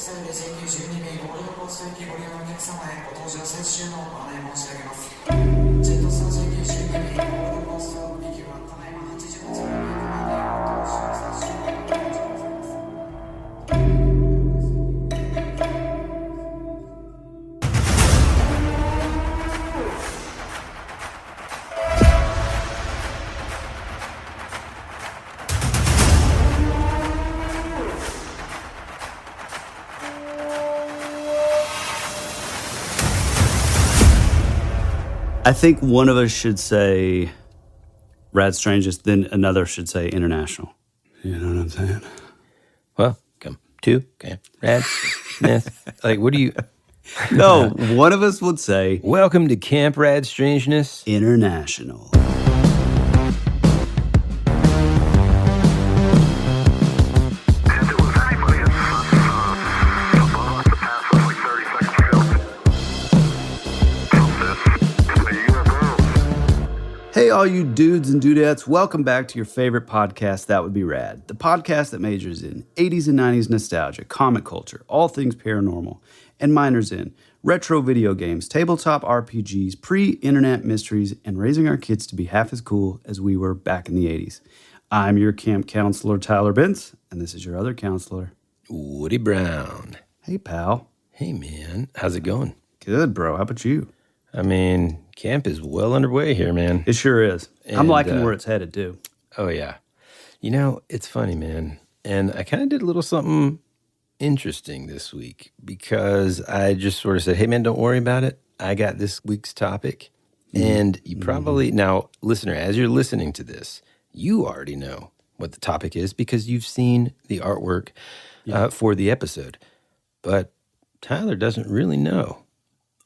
される全球12名ご利用コース行きご利用のお客様へご搭乗接種のご案内申し上げます。ジェットスター全球12名ご利用コース行きはただいま8時発の名までご搭乗接種のご案内申し上げます。I think one of us should say RAD STRANGENESS, then another should say international. You know what I'm saying? Welcome to RAD Smith. Like, what do you... No, one of us would say... Welcome to Camp RAD Strangeness. International. Hey, all you dudes and dudettes, welcome back to your favorite podcast, That Would Be Rad, the podcast that majors in 80s and 90s nostalgia, comic culture, all things paranormal, and minors in retro video games, tabletop RPGs, pre-internet mysteries, and raising our kids to be half as cool as we were back in the 80s. I'm your camp counselor, Tyler Bentz, and this is your other counselor, Woody Brown. Hey, pal. Hey, man. How's it going? Good, bro. How about you? I mean, camp is well underway here, man. It sure is. And, I'm liking where it's headed, too. Oh, yeah. You know, it's funny, man. And I kind of did a little something interesting this week because I just sort of said, hey, man, don't worry about it. I got this week's topic. And you probably, now, listener, as you're listening to this, you already know what the topic is because you've seen the artwork for the episode. But Tyler doesn't really know.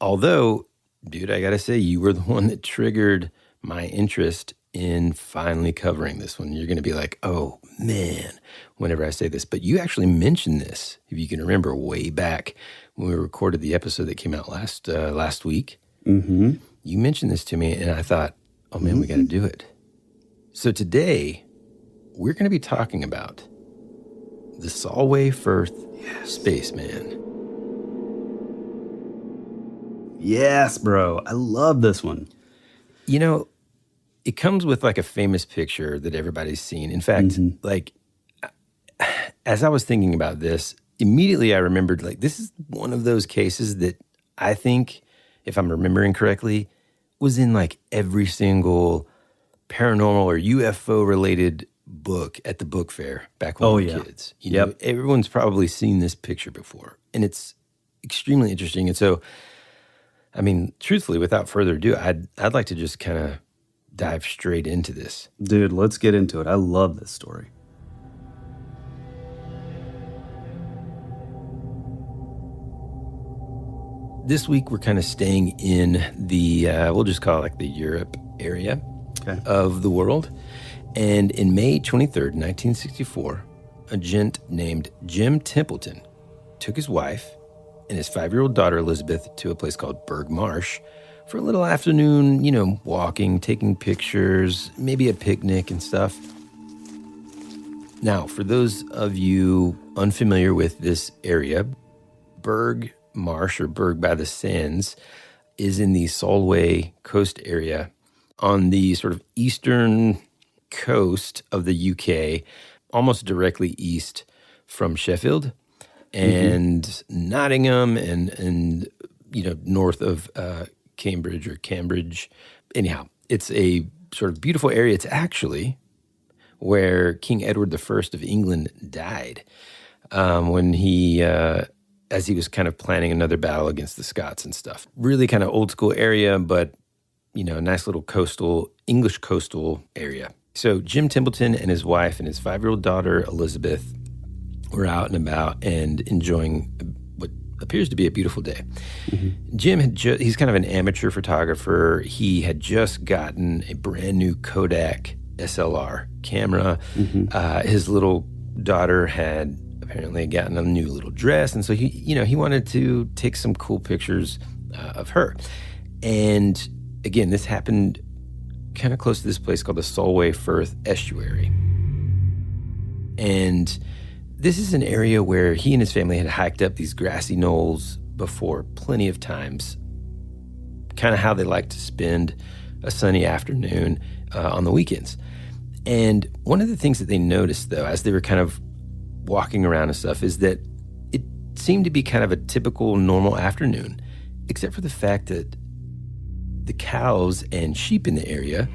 Although... Dude, I got to say, you were the one that triggered my interest in finally covering this one. You're going to be like, oh, man, whenever I say this. But you actually mentioned this, if you can remember, way back when we recorded the episode that came out last week. Mm-hmm. You mentioned this to me, and I thought, oh, man, we got to do it. So today, we're going to be talking about the Solway Firth Spaceman. Yes, bro. I love this one. You know, it comes with like a famous picture that everybody's seen. In fact, like, as I was thinking about this, immediately I remembered, like, this is one of those cases that I think, if I'm remembering correctly, was in like every single paranormal or UFO-related book at the book fair back when we were kids. You know, everyone's probably seen this picture before, and it's extremely interesting. And so... I mean, truthfully, without further ado, I'd like to just kind of dive straight into this. Dude, let's get into it. I love this story. This week, we're kind of staying in the, we'll just call it like the Europe area of the world. And in May 23rd, 1964, a gent named Jim Templeton took his wife and his 5-year-old daughter, Elizabeth, to a place called Burg Marsh for a little afternoon, you know, walking, taking pictures, maybe a picnic and stuff. Now, for those of you unfamiliar with this area, Burg Marsh, or Burg by the Sands, is in the Solway coast area on the sort of eastern coast of the UK, almost directly east from Sheffield. And Nottingham and you know, north of Cambridge or Cambridge. Anyhow, it's a sort of beautiful area. It's actually where King Edward I of England died when he, as he was kind of planning another battle against the Scots and stuff. Really kind of old school area, but, you know, nice little English coastal area. So Jim Templeton and his wife and his 5-year-old daughter, Elizabeth, we're out and about and enjoying what appears to be a beautiful day. Jim he's kind of an amateur photographer. He had just gotten a brand new Kodak SLR camera. His little daughter had apparently gotten a new little dress. And so he wanted to take some cool pictures of her. And again, this happened kind of close to this place called the Solway Firth Estuary. And This is an area where he and his family had hiked up these grassy knolls before plenty of times, kind of how they like to spend a sunny afternoon on the weekends. And one of the things that they noticed, though, as they were kind of walking around and stuff, is that it seemed to be kind of a typical normal afternoon, except for the fact that the cows and sheep in the area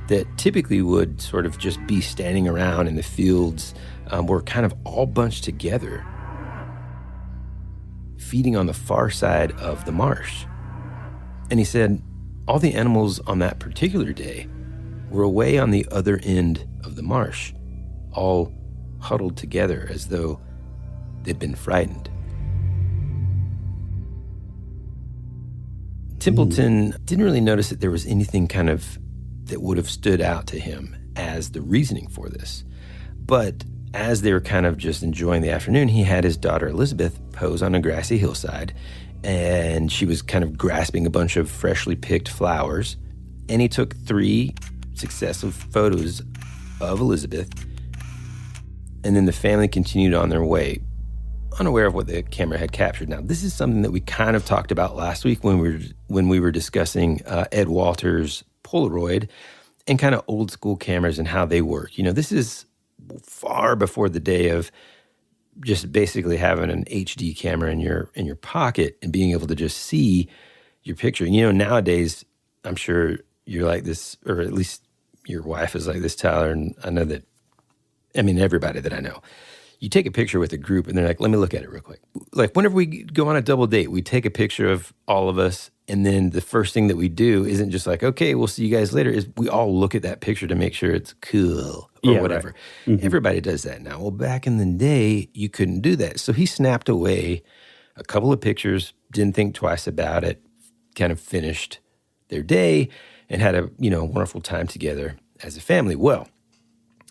that typically would sort of just be standing around in the fields were kind of all bunched together, feeding on the far side of the marsh. And he said all the animals on that particular day were away on the other end of the marsh, all huddled together as though they'd been frightened. Templeton didn't really notice that there was anything kind of that would have stood out to him as the reasoning for this. But as they were kind of just enjoying the afternoon, he had his daughter Elizabeth pose on a grassy hillside, and she was kind of grasping a bunch of freshly picked flowers. And he took 3 successive photos of Elizabeth, and then the family continued on their way, unaware of what the camera had captured. Now, this is something that we kind of talked about last week when we were discussing Ed Walters' Polaroid and kind of old school cameras and how they work. You know, this is far before the day of just basically having an HD camera in your pocket and being able to just see your picture. You know, nowadays, I'm sure you're like this, or at least your wife is like this, Tyler, and I know that, I mean, everybody that I know. You take a picture with a group and they're like, let me look at it real quick. Like whenever we go on a double date, we take a picture of all of us, and then the first thing that we do isn't just like, okay, we'll see you guys later, is we all look at that picture to make sure it's cool or whatever. Right. Mm-hmm. Everybody does that now. Well, back in the day, you couldn't do that. So he snapped away a couple of pictures, didn't think twice about it, kind of finished their day and had a, wonderful time together as a family. Well,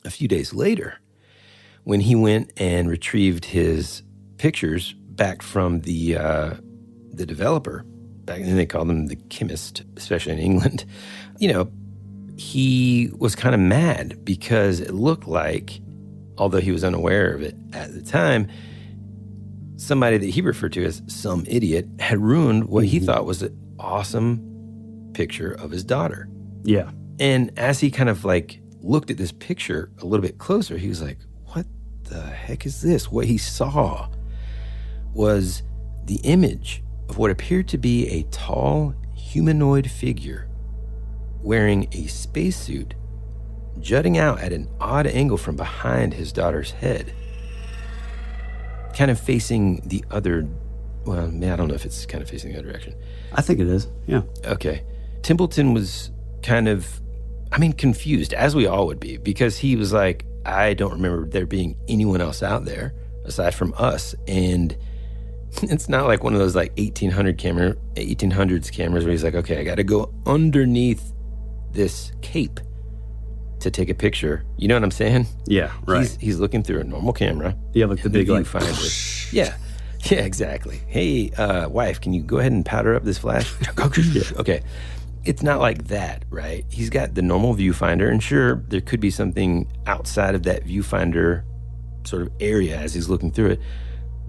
a few days later, when he went and retrieved his pictures back from the developer, back then they called him the chemist, especially in England, he was kind of mad because it looked like, although he was unaware of it at the time, somebody that he referred to as some idiot had ruined what he thought was an awesome picture of his daughter. Yeah. And as he kind of like looked at this picture a little bit closer, he was like, what the heck is this? What he saw was the image of what appeared to be a tall humanoid figure wearing a spacesuit jutting out at an odd angle from behind his daughter's head, kind of facing the other, well, I don't know if it's kind of facing the other direction. I think it is, yeah. Okay. Templeton was kind of, confused, as we all would be, because he was like, I don't remember there being anyone else out there aside from us. And it's not like one of those like 1800s cameras where he's like, okay, I got to go underneath this cape to take a picture. You know what I'm saying? Yeah, right. He's looking through a normal camera. Yeah, like the big viewfinder. Yeah, exactly. Hey, wife, can you go ahead and powder up this flash? Okay. It's not like that, right? He's got the normal viewfinder, and sure, there could be something outside of that viewfinder sort of area as he's looking through it,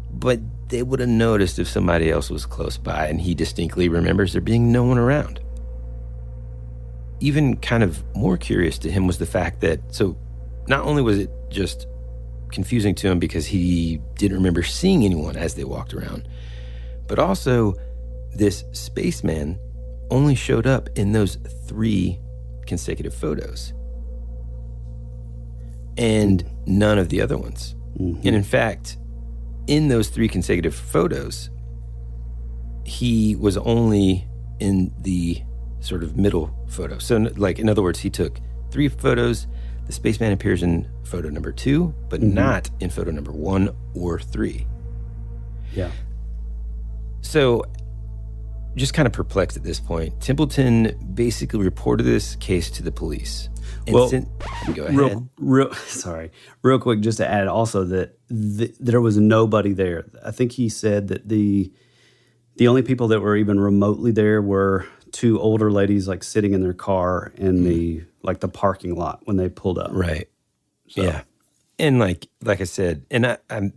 but they would have noticed if somebody else was close by, and he distinctly remembers there being no one around. Even kind of more curious to him was the fact that, so not only was it just confusing to him because he didn't remember seeing anyone as they walked around, but also this spaceman only showed up in those 3 consecutive photos and none of the other ones. Mm-hmm. And in fact, in those 3 consecutive photos, he was only in the sort of middle photo. So like, in other words, he took 3 photos. The spaceman appears in photo number 2, but not in photo number 1 or 3. Yeah. So just kind of perplexed at this point, Templeton basically reported this case to the police. And well, go ahead. Real quick, just to add also that there was nobody there. I think he said that the only people that were even remotely there were 2 older ladies like sitting in their car in the parking lot when they pulled up. Right. So. Yeah. And like I said, and I'm,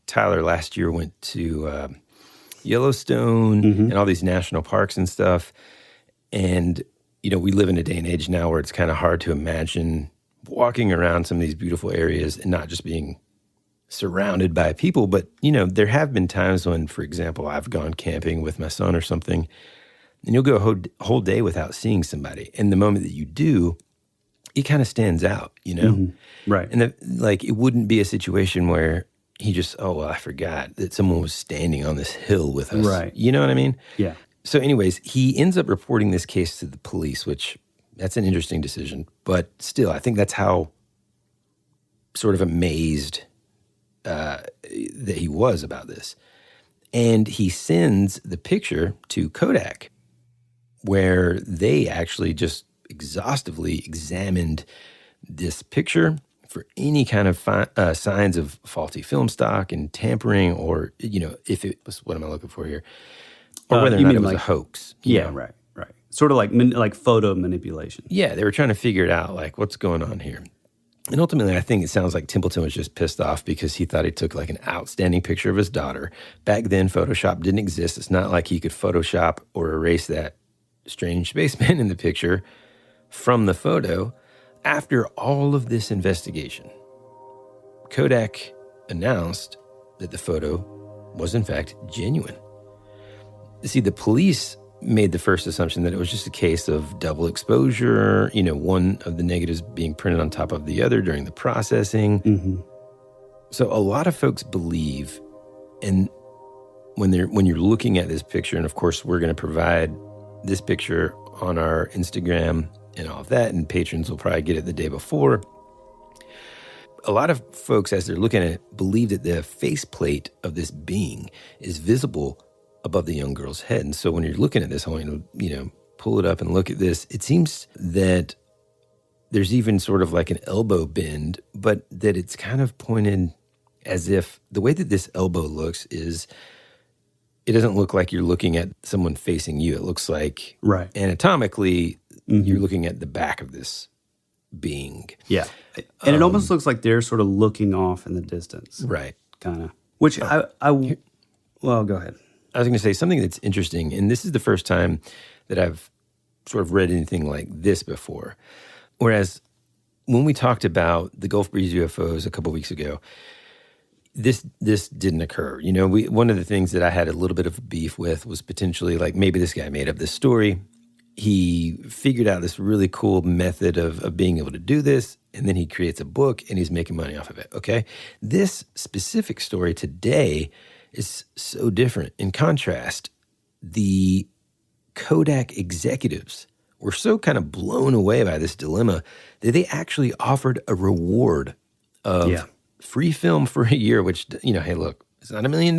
Tyler last year went to Yellowstone and all these national parks and stuff. And, we live in a day and age now where it's kind of hard to imagine walking around some of these beautiful areas and not just being surrounded by people. But, there have been times when, for example, I've gone camping with my son or something, and you'll go a whole day without seeing somebody. And the moment that you do, it kind of stands out, Right. And it wouldn't be a situation where he just, oh, well, I forgot that someone was standing on this hill with us. Right. You know what I mean? Yeah. So anyways, he ends up reporting this case to the police, which that's an interesting decision. But still, I think that's how sort of amazed that he was about this. And he sends the picture to Kodak, where they actually just exhaustively examined this picture for any kind of signs of faulty film stock and tampering, or, if it was, what am I looking for here? Or whether or not it was a hoax. Yeah, right. Sort of like photo manipulation. Yeah, they were trying to figure it out, like, what's going on here? And ultimately, I think it sounds like Templeton was just pissed off because he thought he took like an outstanding picture of his daughter. Back then, Photoshop didn't exist. It's not like he could Photoshop or erase that strange spaceman in the picture from the photo. After all of this investigation, Kodak announced that the photo was in fact genuine. See, the police made the first assumption that it was just a case of double exposure, one of the negatives being printed on top of the other during the processing. So a lot of folks believe, and when you're looking at this picture, and of course we're going to provide this picture on our Instagram and all of that, and patrons will probably get it the day before. A lot of folks, as they're looking at it, believe that the faceplate of this being is visible above the young girl's head. And so when you're looking at this, I want you to, pull it up and look at this. It seems that there's even sort of like an elbow bend, but that it's kind of pointed as if the way that this elbow looks is, it doesn't look like you're looking at someone facing you. It looks like anatomically, you're looking at the back of this being. Yeah. And it almost looks like they're sort of looking off in the distance. Right. Kind of. Which well, go ahead. I was going to say something that's interesting, and this is the first time that I've sort of read anything like this before. Whereas when we talked about the Gulf Breeze UFOs a couple weeks ago, this didn't occur. One of the things that I had a little bit of beef with was potentially like maybe this guy made up this story. He figured out this really cool method of being able to do this, and then he creates a book and he's making money off of it, okay? This specific story today is so different. In contrast, the Kodak executives were so kind of blown away by this dilemma that they actually offered a reward of free film for a year, which, hey, look, it's not $1 million,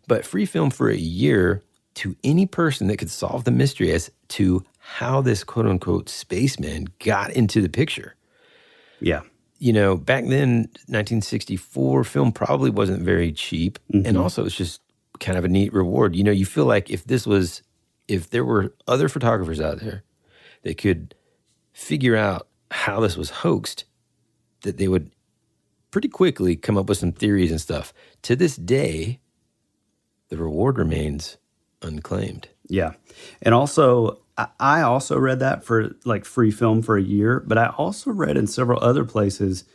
but free film for a year to any person that could solve the mystery as to how this quote-unquote spaceman got into the picture. Yeah. Back then, 1964, film probably wasn't very cheap. And also it's just kind of a neat reward. You feel like if there were other photographers out there that could figure out how this was hoaxed, that they would pretty quickly come up with some theories and stuff. To this day, the reward remains unclaimed. Yeah. And also, I also read that for like free film for a year, but I also read in several other places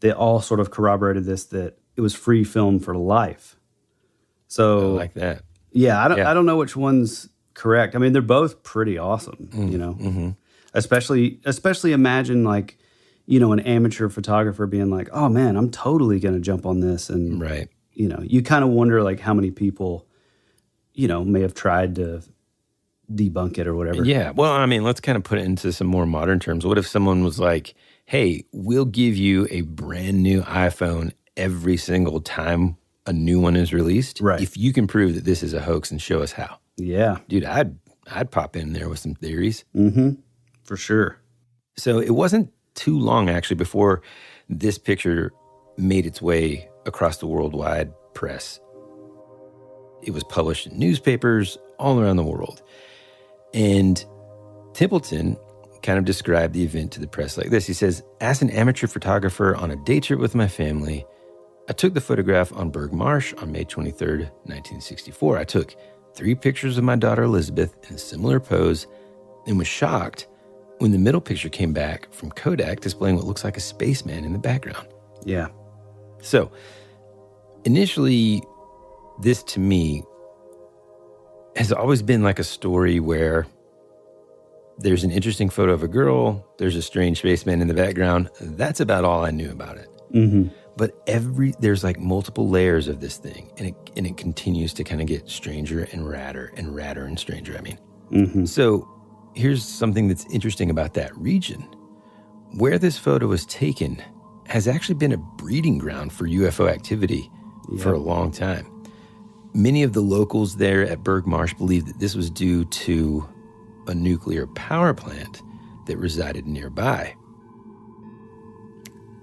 that all sort of corroborated this, that it was free film for life. So I like that. Yeah, I don't know which one's correct. I mean, they're both pretty awesome, Especially imagine like, an amateur photographer being like, "Oh man, I'm totally going to jump on this." And right. You kind of wonder like how many people may have tried to debunk it or whatever. Yeah. Well, I mean, let's kind of put it into some more modern terms. What if someone was like, hey, we'll give you a brand new iPhone every single time a new one is released, right, if you can prove that this is a hoax and show us how? Yeah. Dude, I'd pop in there with some theories. For sure. So it wasn't too long, actually, before this picture made its way across the worldwide press. It was published in newspapers all around the world. And Templeton kind of described the event to the press like this. He says, as an amateur photographer on a day trip with my family, I took the photograph on Berg Marsh on May 23rd, 1964. I took 3 pictures of my daughter Elizabeth in a similar pose and was shocked when the middle picture came back from Kodak displaying what looks like a spaceman in the background. Yeah. So initially, this to me has always been like a story where there's an interesting photo of a girl, there's a strange spaceman in the background. That's about all I knew about it. Mm-hmm. But there's like multiple layers of this thing, and it continues to kind of get stranger and radder and stranger. I mean, Mm-hmm. So here's something that's interesting about that region. Where this photo was taken has actually been a breeding ground for UFO activity for a long time. Many of the locals there at Berg Marsh believe that this was due to a nuclear power plant that resided nearby.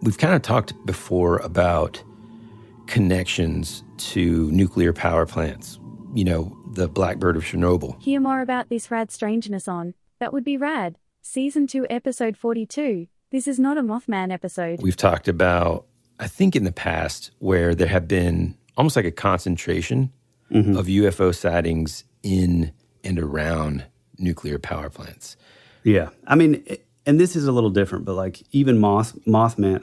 We've kind of talked before about connections to nuclear power plants. You know, the Blackbird of Chernobyl. Hear more about this RAD Strangeness on That Would Be Rad, Season 2, Episode 42. This is not a Mothman episode. We've talked about, I think in the past, where there have been almost like a concentration of UFO sightings in and around nuclear power plants. Yeah. I mean, and this is a little different, but like even Mothman.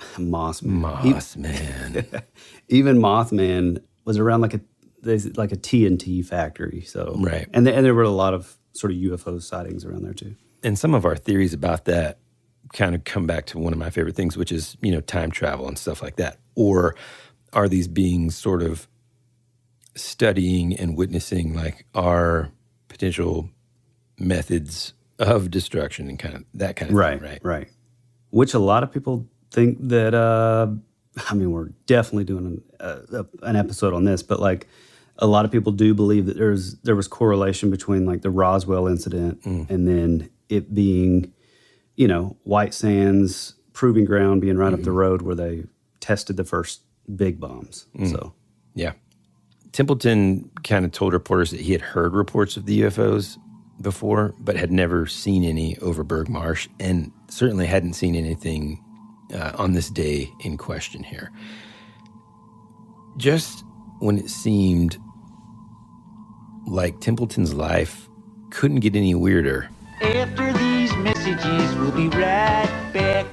Even Mothman was around like a TNT factory. So right. And there were a lot of sort of UFO sightings around there too. And some of our theories about that kind of come back to one of my favorite things, which is, you know, time travel and stuff like that. Or are these beings sort of studying and witnessing like our potential methods of destruction and kind of that kind of thing, right? Right. Which a lot of people think that, I mean, we're definitely doing an episode on this, but like a lot of people do believe that there was correlation between like the Roswell incident and then it being, you know, White Sands proving ground being right up the road where they tested the first big bombs. So, yeah. Templeton kind of told reporters that he had heard reports of the UFOs before, but had never seen any over Berg Marsh, and certainly hadn't seen anything on this day in question here. Just when it seemed like Templeton's life couldn't get any weirder. After these messages, we'll be right back.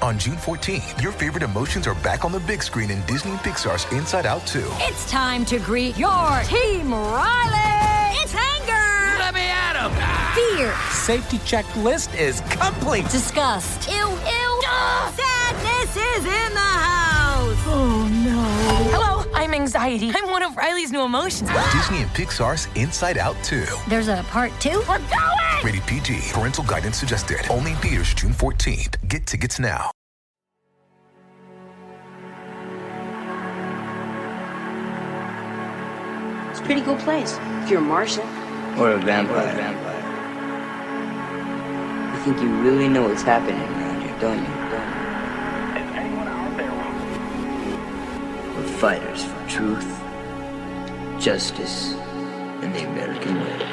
On June 14th, your favorite emotions are back on the big screen in Disney and Pixar's Inside Out 2. It's time to greet your Team Riley! It's anger! Let me at him! Fear! Safety checklist is complete. Disgust! Ew, ew! Sadness is in the house! Oh no. Hello, I'm anxiety. I'm one of Riley's new emotions. Disney and Pixar's Inside Out 2. There's a part 2? We're going! Rated PG. Parental guidance suggested. Only in theaters June 14th. Get tickets now. It's a pretty cool place if you're a Martian. Or a vampire. You think you really know what's happening around here, don't you? We're fighters for truth, justice, and the American way.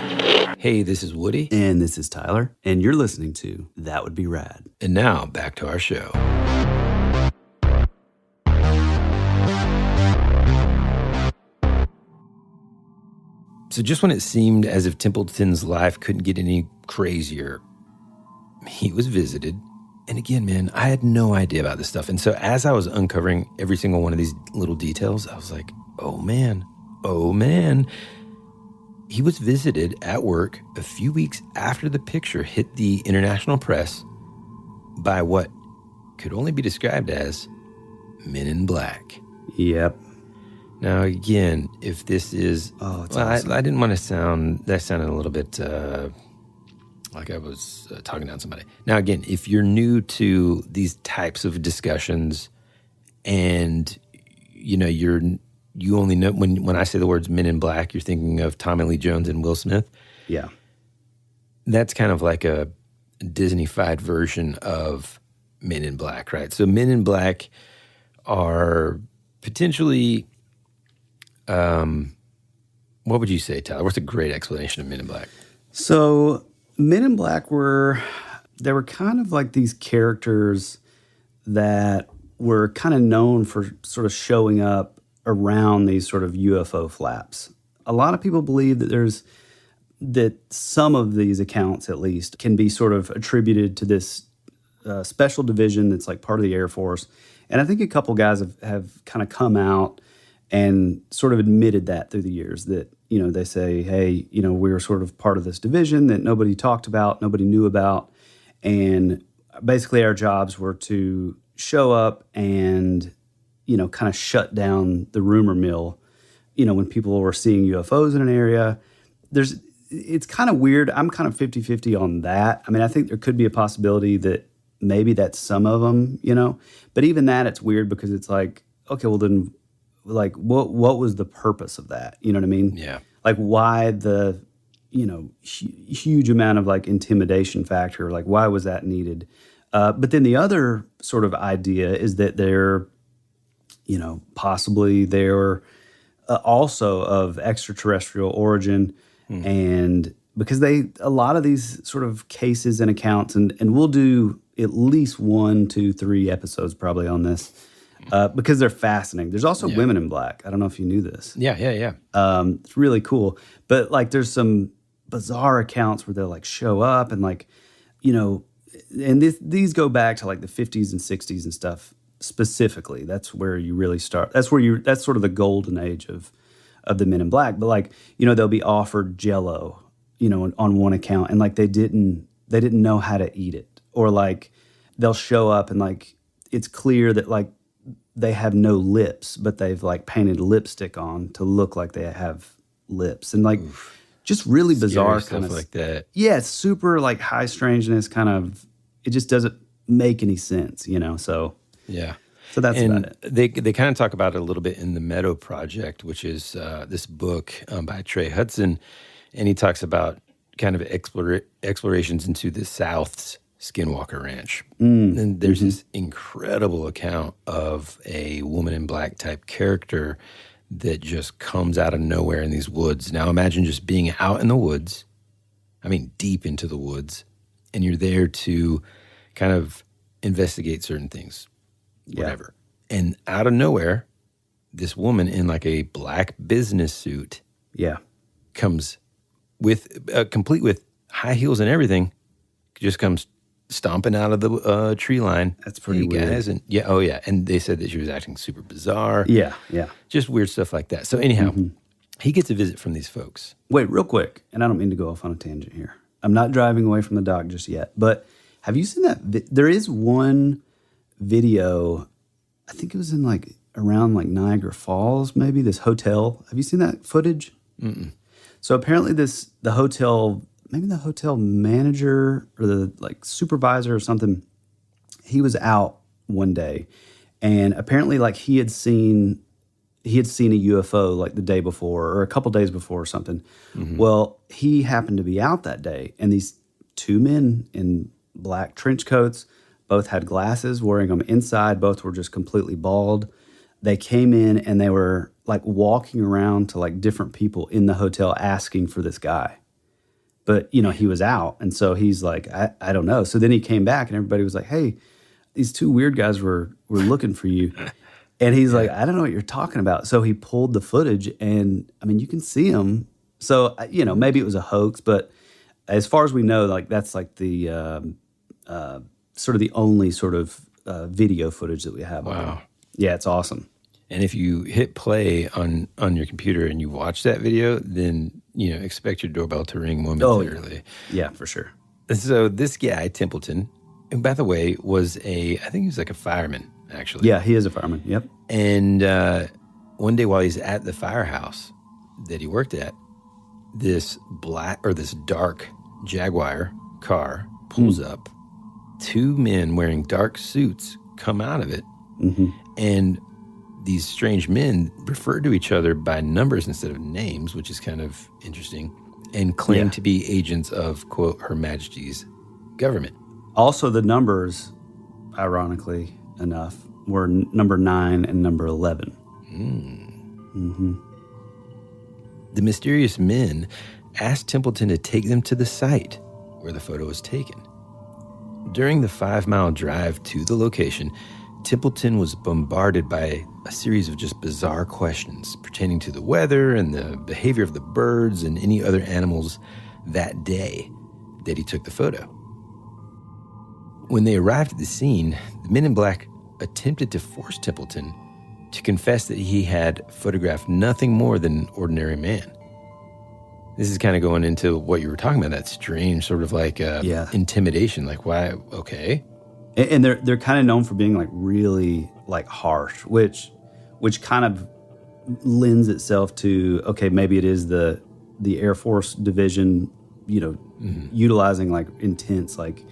Hey, this is Woody. and this is Tyler, and you're listening to That Would Be Rad. And now back to our show. So just when it seemed as if Templeton's life couldn't get any crazier, he was visited. And again, man, I had no idea about this stuff. And so as I was uncovering every single one of these little details, I was like, oh man. He was visited at work a few weeks after the picture hit the international press by what could only be described as Men in Black. Yep. Now, again, if this is... it's awesome. I didn't want to sound... That sounded a little bit like I was talking down somebody. Now, again, if you're new to these types of discussions and, you know, you only know... When I say the words Men in Black, you're thinking of Tommy Lee Jones and Will Smith. Yeah. That's kind of like a Disney-fied version of Men in Black, right? So Men in Black are potentially... what would you say, Tyler? What's a great explanation of Men in Black? So Men in Black were kind of like these characters that were kind of known for sort of showing up around these sort of UFO flaps. A lot of people believe that some of these accounts, at least, can be sort of attributed to this special division that's like part of the Air Force. And I think a couple guys have kind of come out and sort of admitted that through the years, that, you know, they say, hey, you know, we were sort of part of this division that nobody talked about, nobody knew about. And basically our jobs were to show up and, you know, kind of shut down the rumor mill, you know, when people were seeing UFOs in an area. It's kind of weird. I'm kind of 50-50 on that. I mean, I think there could be a possibility that maybe that's some of them, you know, but even that, it's weird because it's like, okay, well then, like, what was the purpose of that? You know what I mean? Yeah. Like, why the, you know, huge amount of like intimidation factor? Like, why was that needed? But then the other sort of idea is that they're, you know, possibly they're also of extraterrestrial origin, and because a lot of these sort of cases and accounts, and we'll do at least 1, 2, 3 episodes probably on this. Because they're fascinating. There's also Women in Black. I don't know if you knew this. Yeah. It's really cool. But like there's some bizarre accounts where they'll like show up and like, you know, and these go back to like the 50s and 60s and stuff specifically. That's where you really start. That's sort of the golden age of the Men in Black. But like, you know, they'll be offered Jell-O, you know, on one account, and like they didn't know how to eat it. Or like they'll show up and like it's clear that like they have no lips, but they've like painted lipstick on to look like they have lips, and like just really bizarre stuff kind of like that. Yeah, it's super like high strangeness kind of. It just doesn't make any sense, you know. So yeah, so that's and about it. They kind of talk about it a little bit in the Meadow Project, which is this book by Trey Hudson, and he talks about kind of explorations into the South's Skinwalker Ranch. And there's this incredible account of a Woman in Black type character that just comes out of nowhere in these woods. Now imagine just being out in the woods, I mean deep into the woods, and you're there to kind of investigate certain things, whatever. And out of nowhere, this woman in like a black business suit comes with, complete with high heels and everything, just comes stomping out of the tree line. That's pretty weird. Guys. And and they said that she was acting super bizarre. Yeah. Just weird stuff like that. So anyhow, he gets a visit from these folks. Wait, real quick, and I don't mean to go off on a tangent here. I'm not driving away from the dock just yet, but have you seen that? There is one video, I think it was in like around like Niagara Falls, maybe, this hotel. Have you seen that footage? Mm-mm. So apparently the hotel, maybe the hotel manager or the like supervisor or something, he was out one day, and apparently like he had seen a UFO like the day before or a couple days before or something. Well, he happened to be out that day, and these two men in black trench coats, both had glasses, wearing them inside, both were just completely bald. They came in and they were like walking around to like different people in the hotel asking for this guy. But, you know, he was out. And so he's like, I don't know. So then he came back and everybody was like, hey, these two weird guys were looking for you. And he's like, I don't know what you're talking about. So he pulled the footage and, I mean, you can see him. So, you know, maybe it was a hoax. But as far as we know, like that's like the sort of the only sort of video footage that we have. Wow. Yeah, it's awesome. And if you hit play on your computer and you watch that video, then, you know, expect your doorbell to ring momentarily. Yeah, for sure. So this guy, Templeton, who, by the way, I think he was like a fireman, actually. Yeah, he is a fireman, yep. And one day while he's at the firehouse that he worked at, this dark Jaguar car pulls up. Two men wearing dark suits come out of it. And these strange men refer to each other by numbers instead of names, which is kind of interesting, and claim to be agents of, quote, Her Majesty's government. Also, the numbers, ironically enough, were number 9 and number 11. The mysterious men asked Templeton to take them to the site, where the photo was taken. During the 5-mile drive to the location, Templeton was bombarded by a series of just bizarre questions pertaining to the weather and the behavior of the birds and any other animals that day that he took the photo. When they arrived at the scene, the men in black attempted to force Templeton to confess that he had photographed nothing more than an ordinary man. This is kind of going into what you were talking about, that strange sort of like intimidation. Like, why? Okay. And they're kind of known for being like really like harsh, which kind of lends itself to, okay, maybe it is the Air Force division, utilizing like intense, like,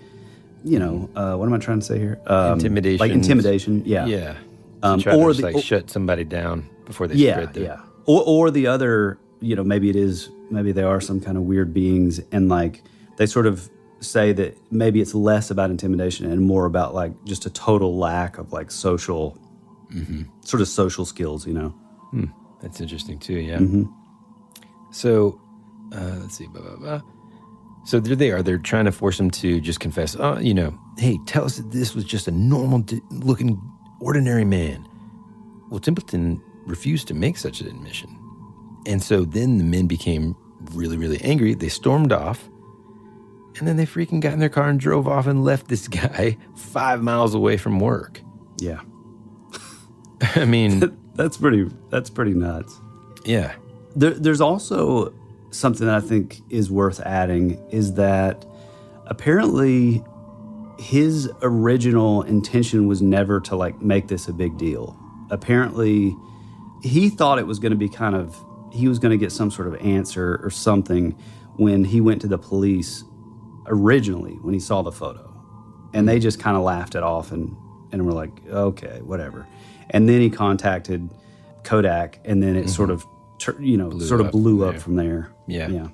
what am I trying to say here? Intimidation. Like intimidation, yeah. Yeah. Or to shut somebody down before they spread their... Yeah. Or the other, maybe they are some kind of weird beings, and like they sort of say that maybe it's less about intimidation and more about like just a total lack of like social, sort of social skills, That's interesting too, yeah. Mm-hmm. So, let's see, blah, blah, blah. So there they are. They're trying to force him to just confess, hey, tell us that this was just a normal-looking, ordinary man. Well, Templeton refused to make such an admission. And so then the men became really, really angry. They stormed off, and then they freaking got in their car and drove off and left this guy 5 miles away from work. Yeah. I mean... that's pretty nuts. Yeah. There's also... something that I think is worth adding is that apparently his original intention was never to like make this a big deal. Apparently he thought it was going to be he was going to get some sort of answer or something when he went to the police originally when he saw the photo. And they just kind of laughed it off and were like, okay, whatever. And then he contacted Kodak, and then it sort of blew up from there. Yeah.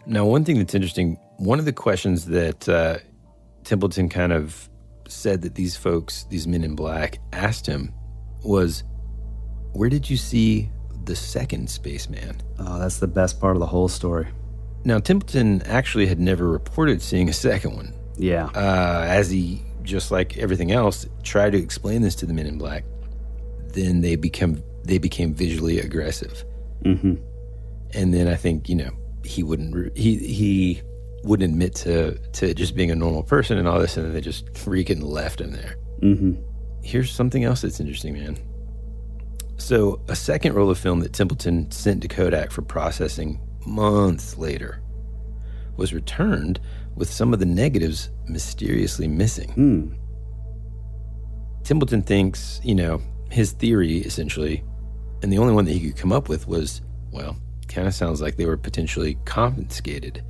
Now, one thing that's interesting, one of the questions that Templeton kind of said that these folks, these men in black, asked him was, where did you see the second spaceman? Oh, that's the best part of the whole story. Now, Templeton actually had never reported seeing a second one. Yeah. As he, just like everything else, tried to explain this to the men in black, then they became visually aggressive. Mm-hmm. And then I think, he wouldn't admit to just being a normal person and all this, and then they just freaking left him there. Mm-hmm. Here's something else that's interesting, man. So a second roll of film that Templeton sent to Kodak for processing months later was returned with some of the negatives mysteriously missing. Templeton thinks, his theory essentially, and the only one that he could come up with was, well, kind of sounds like they were potentially confiscated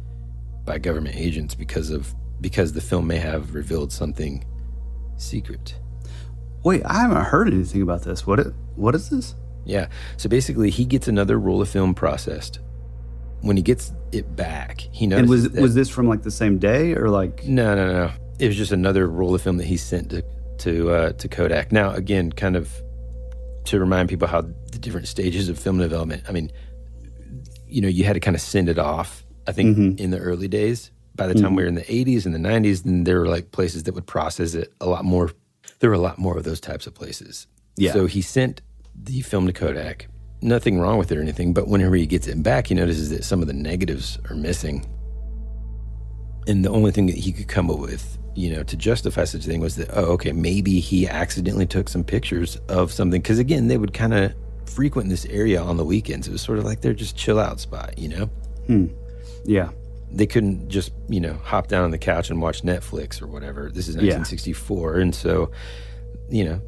by government agents because the film may have revealed something secret. Wait, I haven't heard anything about this. What is this? Yeah. So basically, he gets another roll of film processed. When he gets it back, he notices. And was this from like the same day or like? No. It was just another roll of film that he sent to Kodak. Now, again, kind of to remind people how the different stages of film development. I mean, you had to kind of send it off. I think in the early days. By the time we were in the 80s and the 90s, then there were like places that would process it a lot more. There were a lot more of those types of places. Yeah. So he sent the film to Kodak. Nothing wrong with it or anything, but whenever he gets it back, he notices that some of the negatives are missing. And the only thing that he could come up with, to justify such a thing was that, maybe he accidentally took some pictures of something. Because again, they would kind of frequent this area on the weekends. It was sort of like their just chill out spot, Yeah. They couldn't just, hop down on the couch and watch Netflix or whatever. This is 1964. And so,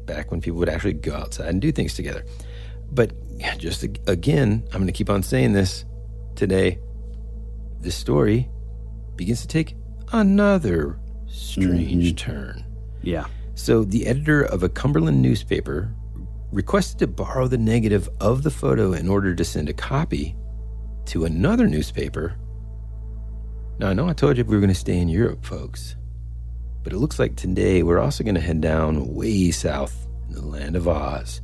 back when people would actually go outside and do things together. But just again, I'm going to keep on saying this today. This story begins to take another strange turn. Yeah. So the editor of a Cumberland newspaper requested to borrow the negative of the photo in order to send a copy to another newspaper. Now, I know I told you we were going to stay in Europe, folks, but it looks like today we're also going to head down way south in the land of Oz,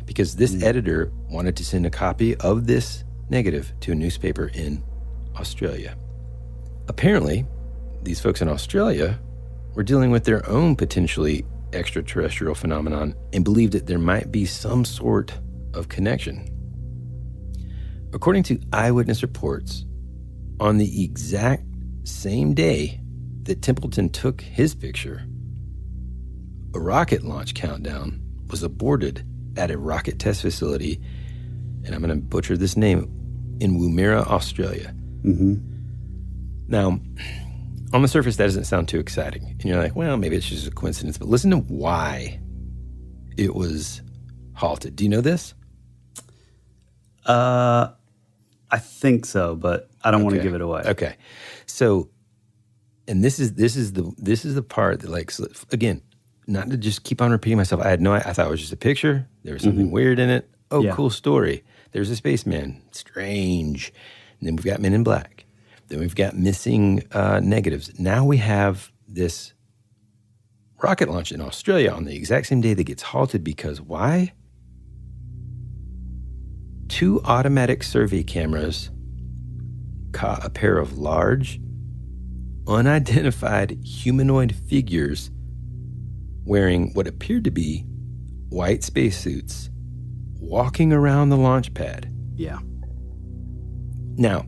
because this editor wanted to send a copy of this negative to a newspaper in Australia. Apparently, these folks in Australia were dealing with their own potentially extraterrestrial phenomenon and believed that there might be some sort of connection. According to eyewitness reports, on the exact same day that Templeton took his picture, a rocket launch countdown was aborted at a rocket test facility, and I'm going to butcher this name, in Woomera, Australia. Mm-hmm. Now, on the surface, that doesn't sound too exciting. And you're like, well, maybe it's just a coincidence. But listen to why it was halted. Do you know this? I think so, but I don't want to give it away. Okay. So, and this is the part that, like, so again, not to just keep on repeating myself. I thought it was just a picture. There was something weird in it. Oh, Yeah. Cool story. There's a spaceman. Strange. And then we've got Men in Black. Then we've got missing negatives. Now we have this rocket launch in Australia on the exact same day that gets halted because why? 2 automatic survey cameras caught a pair of large, unidentified humanoid figures wearing what appeared to be white spacesuits walking around the launch pad. Yeah. Now,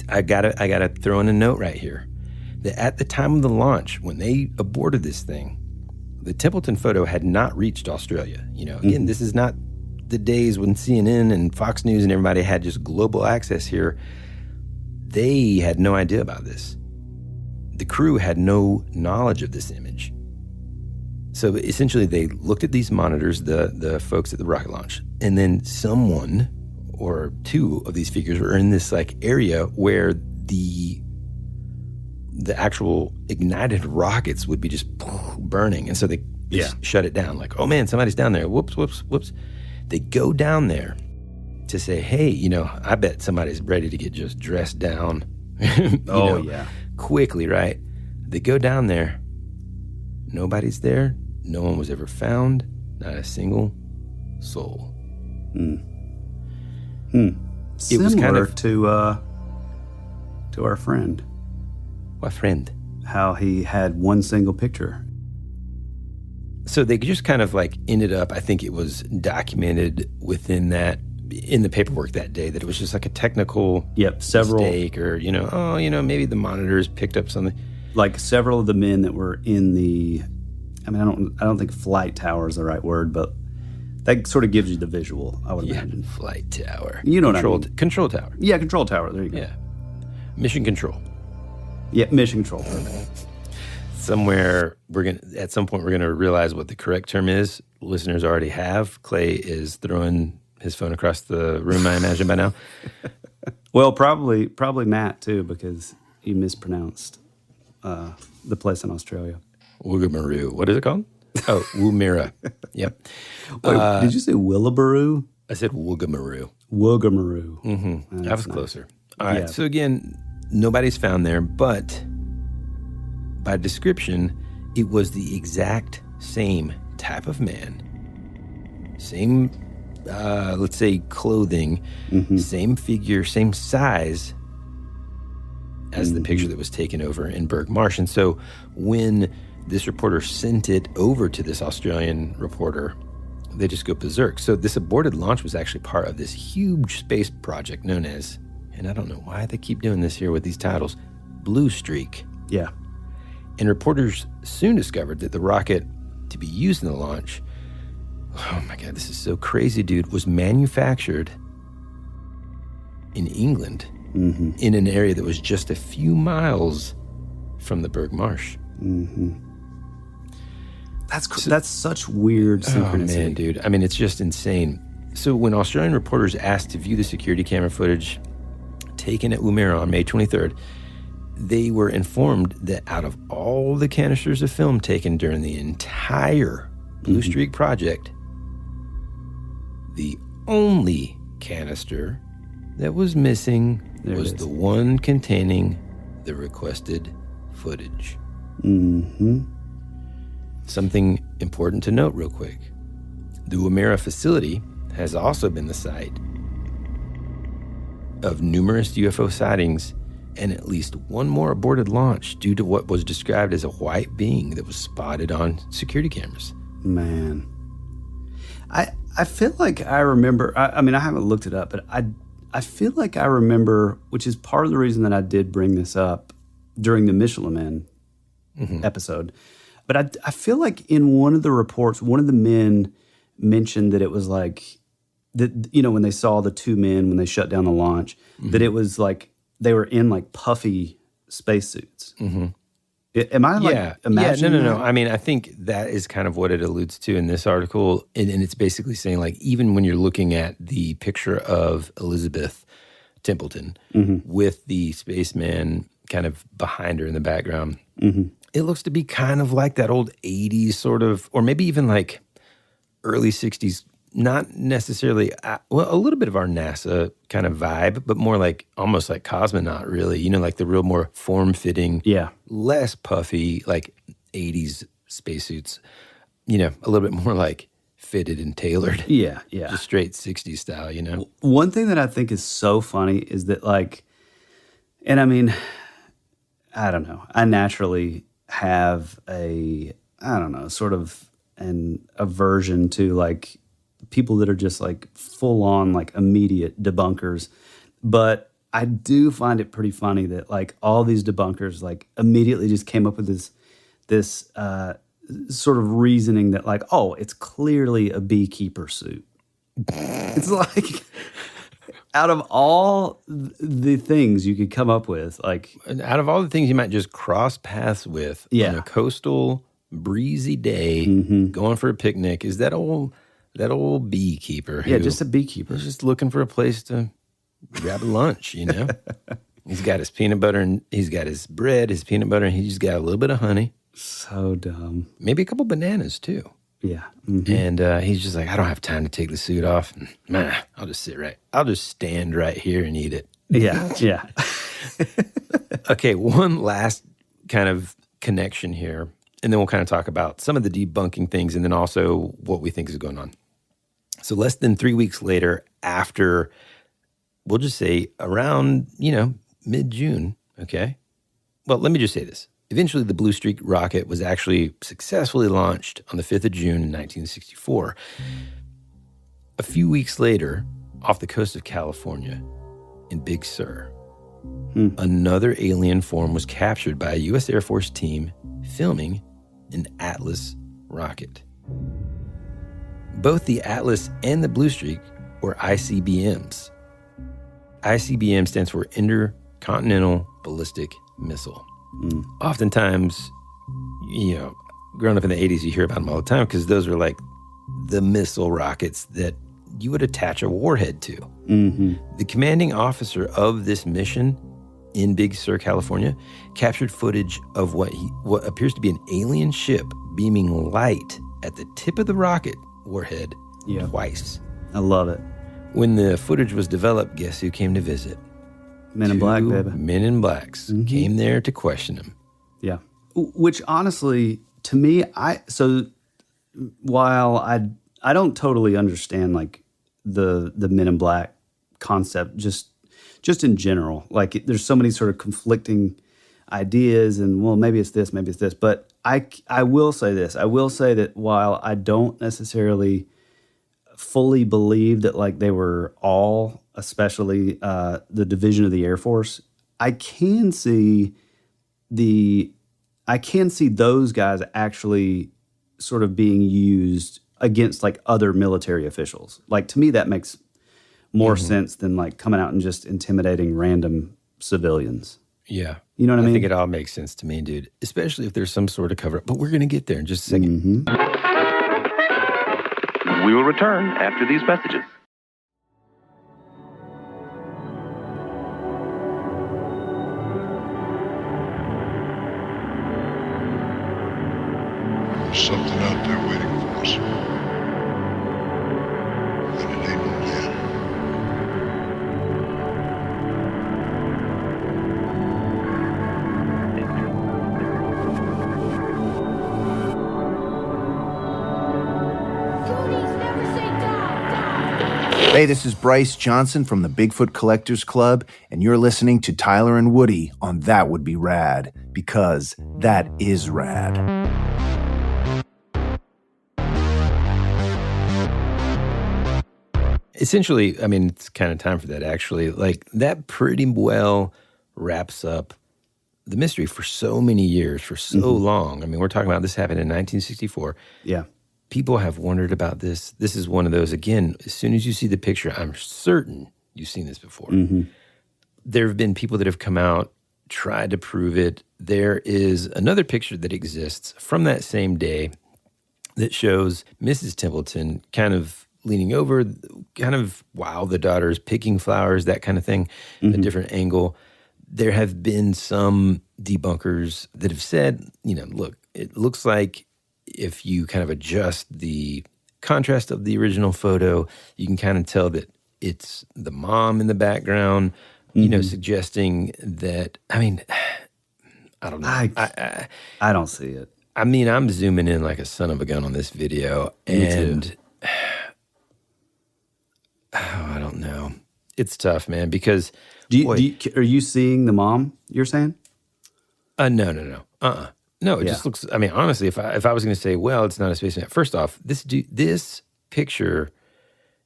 I gotta throw in a note right here that at the time of the launch, when they aborted this thing, the Templeton photo had not reached Australia. You know, again, this is not the days when CNN and Fox News and everybody had just global access here. They had no idea about this. The crew had no knowledge of this image. So essentially, they looked at these monitors, the folks at the rocket launch, and then someone or 2 of these figures were in this like area where the actual ignited rockets would be just burning, and so they just shut it down. Like, oh man, somebody's down there. Whoops, whoops, whoops. They go down there to say, hey, you know, I bet somebody's ready to get just dressed down. Quickly, right? They go down there. Nobody's there. No one was ever found. Not a single soul. It Similar was kind of to our friend. What friend? How he had one single picture. So they just kind of like ended up, I think it was documented within that, in the paperwork that day, that it was just like a technical mistake, or, maybe the monitors picked up something. Like several of the men that were in the, I don't think flight tower is the right word, but that sort of gives you the visual, I would imagine. Flight tower. You know what I mean. Control tower. Yeah, control tower. There you go. Yeah. Mission control. Yeah, mission control. Perfect. Somewhere at some point we're gonna realize what the correct term is. Listeners already have. Clay is throwing his phone across the room, I imagine, by now. Well, probably Matt too, because you mispronounced the place in Australia. Woogamaroo. What is it called? Oh, Woomera. Yep. Wait, did you say Willabaroo? I said Woogamaroo. Woogamaroo. Mm-hmm. I was closer. All right. Yeah. So again, nobody's found there, but by description, it was the exact same type of man. Same, let's say, clothing, same figure, same size as the picture that was taken over in Berg Marsh. And so when this reporter sent it over to this Australian reporter, they just go berserk. So this aborted launch was actually part of this huge space project known as, and I don't know why they keep doing this here with these titles, Blue Streak. Yeah. And reporters soon discovered that the rocket to be used in the launch, oh my God, this is so crazy, dude, was manufactured in England, in an area that was just a few miles from the Berg Marsh. That's such weird synchronicity. Oh man, dude. I mean, it's just insane. So when Australian reporters asked to view the security camera footage taken at Woomera on May 23rd, they were informed that out of all the canisters of film taken during the entire Blue Streak project, the only canister that was missing was the one containing the requested footage. Something important to note real quick. The Woomera facility has also been the site of numerous UFO sightings and at least one more aborted launch due to what was described as a white being that was spotted on security cameras. Man. I feel like I remember, I mean, I haven't looked it up, but I feel like I remember, which is part of the reason that I did bring this up during the Michelin Man episode. But I feel like in one of the reports, one of the men mentioned that it was like, that, you know, when they saw the two men, when they shut down the launch, that it was like they were in like puffy spacesuits. Am I like imagining No. that? I mean, I think that is kind of what it alludes to in this article. And it's basically saying, like, even when you're looking at the picture of Elizabeth Templeton with the spaceman kind of behind her in the background, it looks to be kind of like that old 80s sort of, or maybe even like early 60s, not necessarily, well, a little bit of our NASA kind of vibe, but more like almost like cosmonaut, really. You know, like the real more form-fitting, less puffy, like 80s spacesuits. You know, a little bit more like fitted and tailored. Yeah. Just straight 60s style, you know? One thing that I think is so funny is that, like, and I mean, I don't know. I naturally have sort of an aversion to, like, people that are just like full on like immediate debunkers. But I do find it pretty funny that like all these debunkers like immediately just came up with this sort of reasoning that like, oh, it's clearly a beekeeper suit. It's like out of all the things you could come up with, like out of all the things you might just cross paths with on a coastal breezy day going for a picnic, is that old beekeeper. Yeah, just a beekeeper. He's just looking for a place to grab a lunch, you know? He's got his peanut butter and he's got his bread, his peanut butter, and he's got a little bit of honey. So dumb. Maybe a couple bananas too. Yeah. And he's just like, I don't have time to take the suit off. I'll just stand right here and eat it. Yeah. Okay, one last kind of connection here, and then we'll kind of talk about some of the debunking things and then also what we think is going on. So less than 3 weeks later, after, we'll just say around, mid-June, okay? Well, let me just say this. Eventually, the Blue Streak rocket was actually successfully launched on the 5th of June in 1964. A few weeks later, off the coast of California, in Big Sur, another alien form was captured by a U.S. Air Force team filming an Atlas rocket. Both the Atlas and the Blue Streak were ICBMs. ICBM stands for Intercontinental Ballistic Missile. Oftentimes, growing up in the 80s, you hear about them all the time because those were like the missile rockets that you would attach a warhead to. The commanding officer of this mission in Big Sur, California, captured footage of what appears to be an alien ship beaming light at the tip of the rocket warhead twice. I love it. When the footage was developed, guess who came to visit? Men in Black, baby. Men in Blacks came there to question him. Yeah. Which honestly, to me, while I don't totally understand like the Men in Black concept, just in general, like there's so many sort of conflicting ideas and, well, maybe it's this, but I will say this. I will say that while I don't necessarily fully believe that like they were all, especially the division of the Air Force, I can see those guys actually sort of being used against like other military officials. Like to me, that makes more sense than like coming out and just intimidating random civilians. Yeah. You know what I mean? I think it all makes sense to me, dude, especially if there's some sort of cover-up. But we're going to get there in just a second. We will return after these messages. There's something out there waiting for us. And it ain't no man. Hey, this is Bryce Johnson from the Bigfoot Collectors Club, and you're listening to Tyler and Woody on That Would Be Rad, because that is rad. Essentially, I mean, it's kind of time for that, actually. Like, that pretty well wraps up the mystery for so many years, for so long. I mean, we're talking about this happened in 1964. Yeah. People have wondered about this. This is one of those, again, as soon as you see the picture, I'm certain you've seen this before. There have been people that have come out, tried to prove it. There is another picture that exists from that same day that shows Mrs. Templeton kind of leaning over, kind of while the daughter's picking flowers, that kind of thing, a different angle. There have been some debunkers that have said, you know, look, it looks like if you kind of adjust the contrast of the original photo, you can kind of tell that it's the mom in the background, you know, suggesting that, I mean, I don't know. I don't see it. I mean, I'm zooming in like a son of a gun on this video, and I don't know. It's tough, man, because are you seeing the mom, you're saying? No. No, it just looks, I mean, honestly, if I was going to say, well, it's not a spaceman. First off, this picture,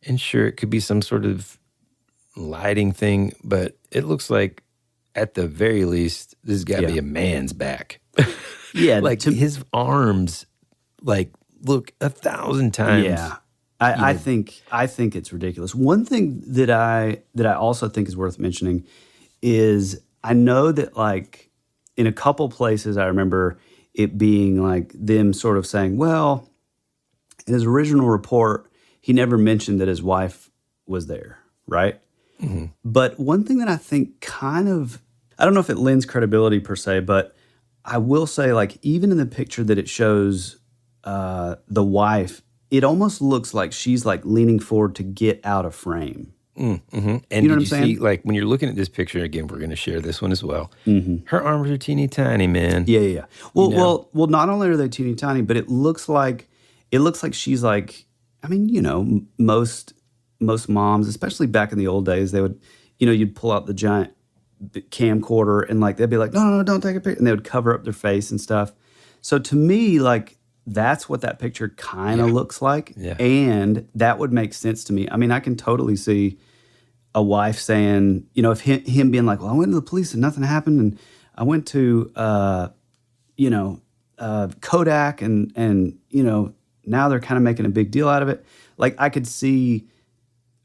and sure, it could be some sort of lighting thing, but it looks like, at the very least, this has got to be a man's back. Yeah. Like, his arms, like, look 1,000 times. Yeah. I think it's ridiculous. One thing that I also think is worth mentioning is I know that, like, in a couple places I remember it being like them sort of saying, well, in his original report, he never mentioned that his wife was there, right? But one thing that I think kind of, I don't know if it lends credibility per se, but I will say, like, even in the picture that it shows the wife, it almost looks like she's like leaning forward to get out of frame. And you know what I'm saying? See, like, when you're looking at this picture, again, we're going to share this one as well. Her arms are teeny tiny, man. Yeah. Well, You know? well, not only are they teeny tiny, but it looks like she's like, I mean, you know, most moms, especially back in the old days, they would, you know, you'd pull out the giant camcorder and like they'd be like, no, don't take a picture, and they would cover up their face and stuff. So to me, like, that's what that picture kind of looks like, and that would make sense to me. I mean, I can totally see a wife saying, you know, if him being like, well, I went to the police and nothing happened, and I went to, Kodak, and you know, now they're kind of making a big deal out of it. Like, I could see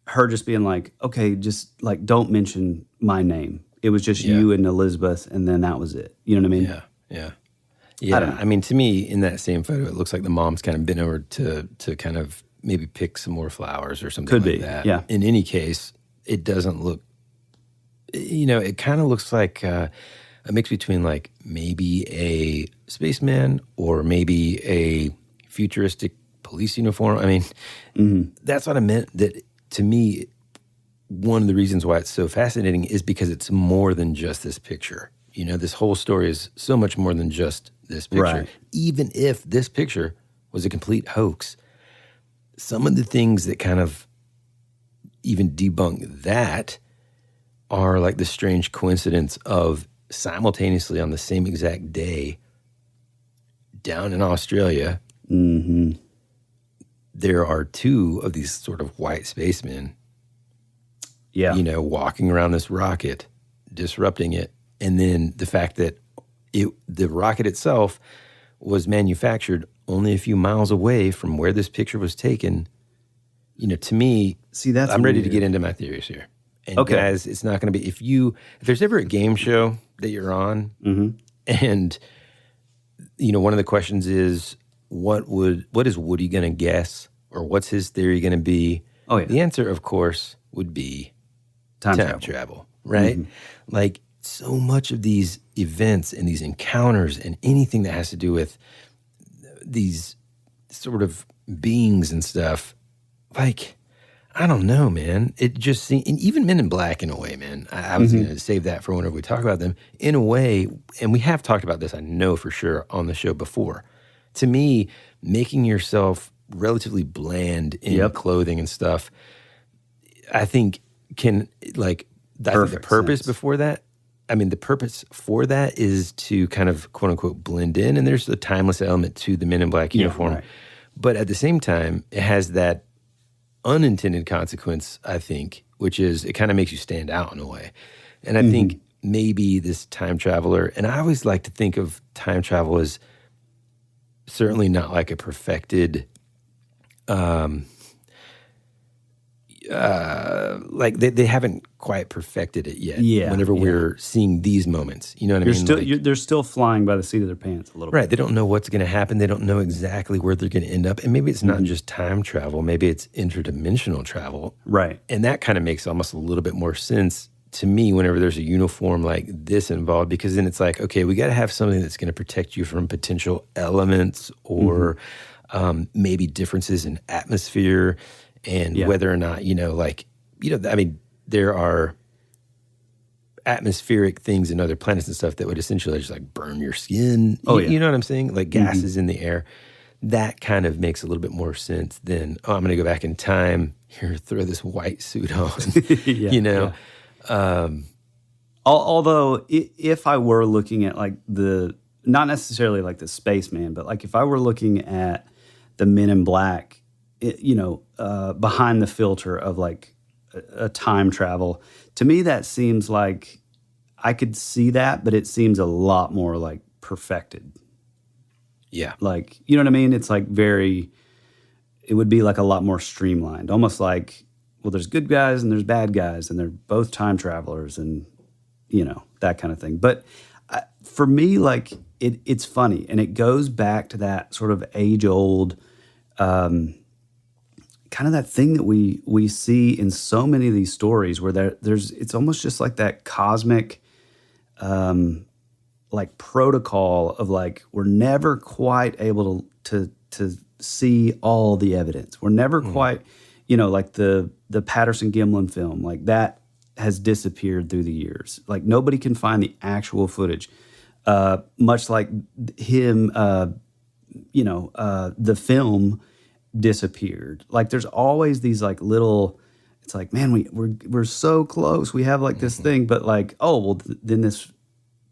her just being like, okay, just like, don't mention my name. It was just you and Elizabeth, and then that was it. You know what I mean? Yeah. I mean, to me, in that same photo, it looks like the mom's kind of been over to kind of maybe pick some more flowers or something Could like be, that. yeah. In any case, it doesn't look, you know, it kind of looks like a mix between like maybe a spaceman or maybe a futuristic police uniform. I mean, that's what I meant. That, to me, one of the reasons why it's so fascinating is because it's more than just this picture. You know, this whole story is so much more than just this picture. Right. Even if this picture was a complete hoax, some of the things that kind of even debunk that are like the strange coincidence of simultaneously on the same exact day down in Australia, there are two of these sort of white spacemen, you know, walking around this rocket, disrupting it. And then the fact that the rocket itself was manufactured only a few miles away from where this picture was taken, you know, to me, I'm ready to get into my theories here. And guys, it's not going to be, if there's ever a game show that you're on, and, you know, one of the questions is, what is Woody going to guess, or what's his theory going to be? Oh, yeah. The answer, of course, would be time travel, right? Like, so much of these events and these encounters and anything that has to do with these sort of beings and stuff, like, I don't know, man. It just seems, and even Men in Black, in a way, man. I was going to save that for whenever we talk about them. In a way, and we have talked about this, I know for sure, on the show before. To me, making yourself relatively bland in clothing and stuff, I think can like I think the purpose sense. before that. I mean, the purpose for that is to kind of quote unquote blend in, and there's a timeless element to the Men in Black uniform. Right. But at the same time, it has that unintended consequence, I think, which is it kind of makes you stand out in a way. And I think maybe this time traveler, and I always like to think of time travel as certainly not like a perfected, like they haven't quite perfected it yet. Yeah. Whenever we're seeing these moments, you know what I mean? They're still flying by the seat of their pants a little bit. Right. They don't know what's going to happen. They don't know exactly where they're going to end up. And maybe it's not just time travel. Maybe it's interdimensional travel. Right. And that kind of makes almost a little bit more sense to me whenever there's a uniform like this involved, because then it's like, okay, we got to have something that's going to protect you from potential elements or maybe differences in atmosphere and whether or not, I mean, there are atmospheric things in other planets and stuff that would essentially just like burn your skin. You know what I'm saying? Like gases in the air. That kind of makes a little bit more sense than, I'm going to go back in time, here, throw this white suit on, Although if I were looking at like not necessarily like the spaceman, but like if I were looking at the Men in Black, behind the filter of like a time travel, to me that seems like I could see that, but it seems a lot more like perfected. Yeah. Like, you know what I mean? It's like it would be like a lot more streamlined, almost like, well, there's good guys and there's bad guys and they're both time travelers and, that kind of thing. But for me, like it's funny, and it goes back to that sort of age-old kind of that thing that we see in so many of these stories where it's almost just like that cosmic like protocol of like we're never quite able to see all the evidence. We're never quite, like the Patterson Gimlin film, like that has disappeared through the years. Like nobody can find the actual footage. Much like him, the film disappeared. Like there's always these like little, it's like, man, we're so close. We have like this thing, but like, then this,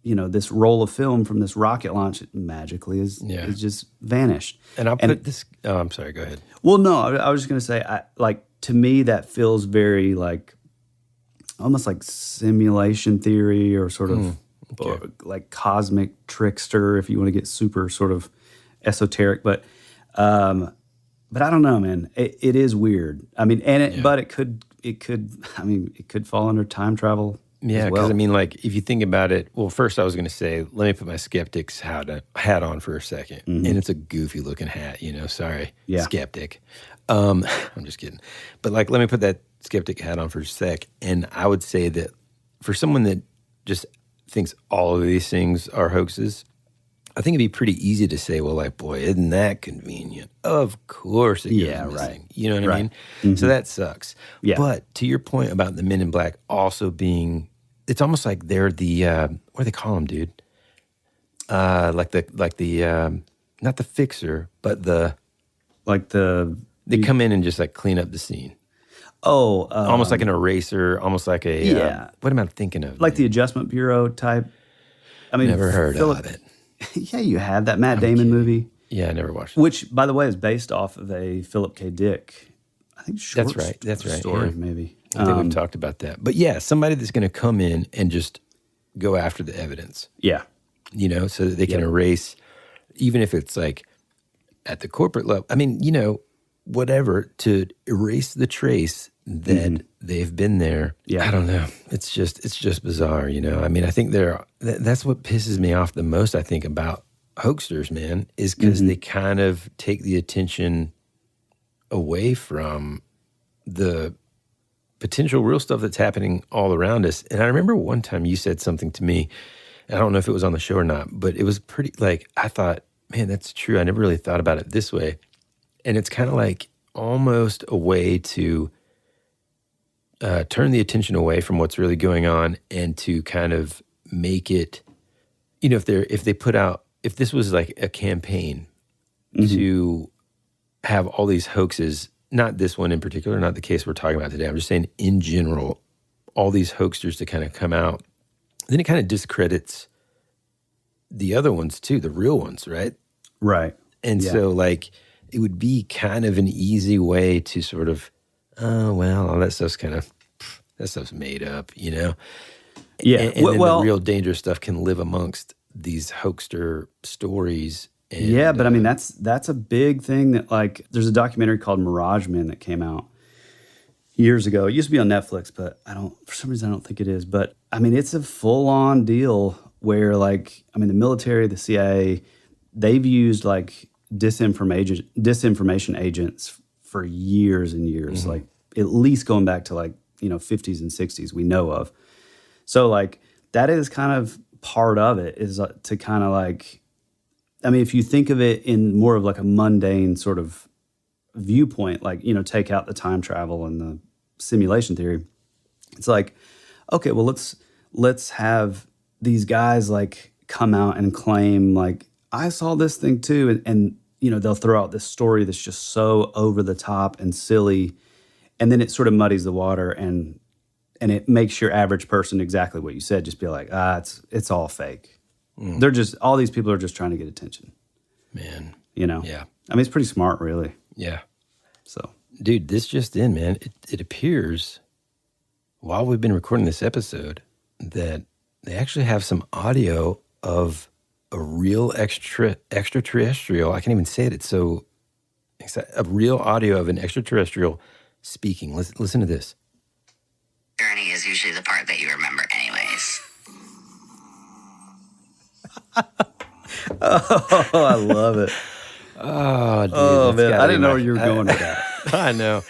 this roll of film from this rocket launch magically is just vanished. And I'll put this, I'm sorry, go ahead. Well, no, I was just going to say, to me, that feels very like, almost like simulation theory or sort of or like cosmic trickster, if you want to get super sort of esoteric. But I don't know, man. It is weird. I mean, but it could fall under time travel. Yeah, because I mean, like if you think about it, well, first I was going to say, let me put my skeptic's hat on for a second, and it's a goofy looking hat, Sorry, skeptic. I'm just kidding, but like, let me put that skeptic hat on for a sec, and I would say that for someone that just thinks all of these things are hoaxes, I think it'd be pretty easy to say, well, like, boy, isn't that convenient? Of course it goes missing. Right. You know what I mean? Mm-hmm. So that sucks. Yeah. But to your point about the Men in Black also being, it's almost like they're the, what do they call them, dude? Like the not the fixer, but they come in and just like clean up the scene. Oh. Almost like an eraser, almost like a, what am I thinking of? Like the Adjustment Bureau type. I mean, never heard of it. Yeah, you have that Matt Damon movie. Yeah, I never watched it. Which, by the way, is based off of a Philip K. Dick, I think, That's right. story, maybe. I think we've talked about that. But yeah, somebody that's going to come in and just go after the evidence. Yeah. So that they can erase, even if it's like at the corporate level. I mean, whatever, to erase the trace that they've been there. Yeah. I don't know. It's just bizarre, I mean, I think that's what pisses me off the most, I think, about hoaxsters, man, is because they kind of take the attention away from the potential real stuff that's happening all around us. And I remember one time you said something to me, I don't know if it was on the show or not, but it was pretty, like, I thought, man, that's true. I never really thought about it this way. And it's kind of like almost a way to turn the attention away from what's really going on and to kind of make it, if this was like a campaign to have all these hoaxes not this one in particular, not the case we're talking about today. I'm just saying in general, all these hoaxers to kind of come out, then it kind of discredits the other ones too, the real ones, right? Right. And so like it would be kind of an easy way to sort of, oh, well, all that stuff's that stuff's made up, you know? Yeah. And then the real dangerous stuff can live amongst these hoaxer stories. And, yeah, but I mean, that's a big thing that, like, there's a documentary called Mirage Men that came out years ago. It used to be on Netflix, but for some reason, I don't think it is. But I mean, it's a full-on deal where, like, I mean, the military, the CIA, they've used like disinformation agents for years and years, like at least going back to like, 50s and 60s we know of. So like that is kind of part of it, is to kind of like, I mean, if you think of it in more of like a mundane sort of viewpoint, like, take out the time travel and the simulation theory, it's like, okay, well, let's have these guys like come out and claim like, I saw this thing too. And they'll throw out this story that's just so over the top and silly. And then it sort of muddies the water and it makes your average person exactly what you said, just be like, it's all fake. They're just, all these people are just trying to get attention. Man. Yeah. I mean, it's pretty smart, really. Yeah. So. Dude, this just in, man. It appears, while we've been recording this episode, that they actually have some audio of a real extraterrestrial. I can't even say it. It's so, a real audio of an extraterrestrial speaking. Listen to this. Journey is usually the part that you remember anyways. Oh, I love it. Oh, dude. Oh, man. I didn't know where you were going with that. I know.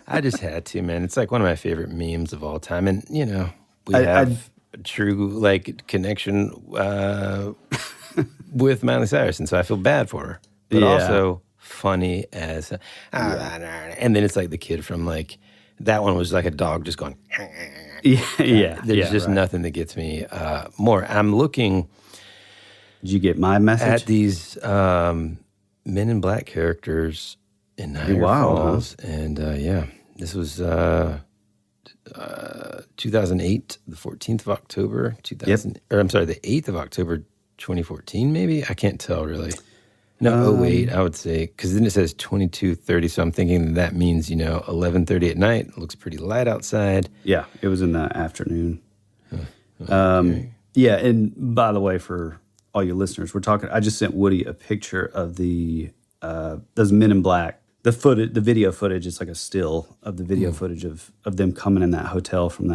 I just had to, man. It's like one of my favorite memes of all time. And, we have a true, like, connection with Miley Cyrus. And so I feel bad for her. But also funny as... And then it's like the kid from, like... That one was like a dog just going... Yeah. There's just nothing that gets me more. I'm looking... Did you get my message? At these Men in Black characters in Niagara Falls. Huh? And this was 2008, the 14th of October, 2000. Or I'm sorry, the 8th of October, 2014, maybe? I can't tell really. No, 08, I would say, because then it says 22:30, so I'm thinking that means, 11:30 at night. It looks pretty light outside. Yeah, it was in the afternoon. Okay. Yeah, and by the way, for all you listeners, I just sent Woody a picture of those Men in Black, the video footage. It's like a still of the video footage of them coming in that hotel from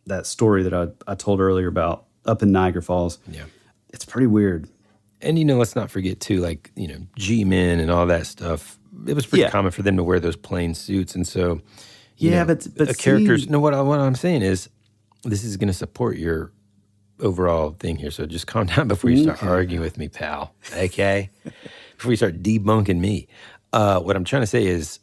that story that I told earlier about up in Niagara Falls. Yeah. It's pretty weird. And, let's not forget, too, like, G-men and all that stuff. It was pretty common for them to wear those plain suits. And so, but the characters... No, what I'm saying is this is going to support your overall thing here. So just calm down before you start arguing with me, pal. Okay? Before you start debunking me. What I'm trying to say is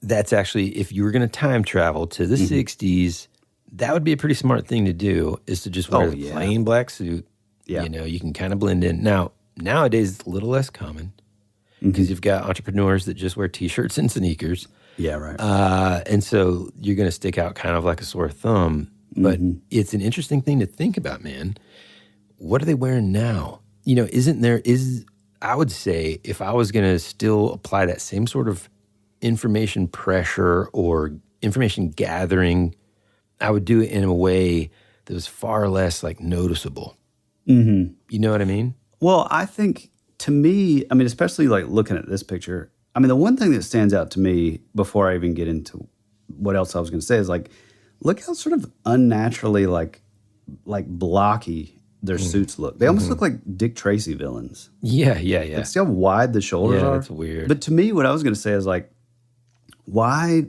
that's actually, if you were going to time travel to the 60s, that would be a pretty smart thing to do, is to just wear the plain black suit. Yeah. You can kind of blend in. Now, nowadays, it's a little less common because you've got entrepreneurs that just wear T-shirts and sneakers. Yeah, right. And so you're going to stick out kind of like a sore thumb. But it's an interesting thing to think about, man. What are they wearing now? I would say if I was going to still apply that same sort of information pressure or information gathering, I would do it in a way that was far less like noticeable. Mm-hmm. You know what I mean? Well, I think to me, I mean, especially like looking at this picture, I mean, the one thing that stands out to me before I even get into what else I was going to say is like, look how sort of unnaturally like blocky their suits look. They almost look like Dick Tracy villains. Yeah. Like, see how wide the shoulders are? Yeah, that's weird. But to me, what I was going to say is like, why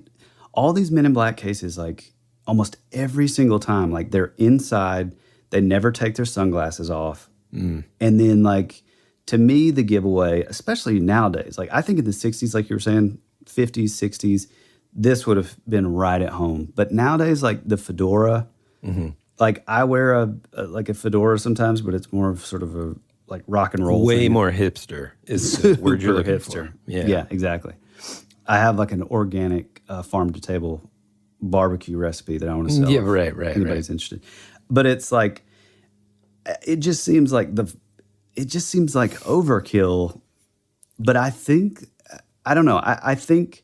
all these Men in Black cases, like almost every single time, like they're inside, they never take their sunglasses off. And then like, to me, the giveaway, especially nowadays, like I think in the 60s, like you were saying, 50s, 60s, this would have been right at home. But nowadays, like the fedora, like I wear a fedora sometimes, but it's more of sort of a like rock and roll way thing. more hipster is the word you're looking hipster. for. Yeah, exactly. I have like an organic farm to table barbecue recipe that I want to sell. Yeah, right. Anybody's interested. But it's like, it just seems like overkill. But I think, I don't know. I think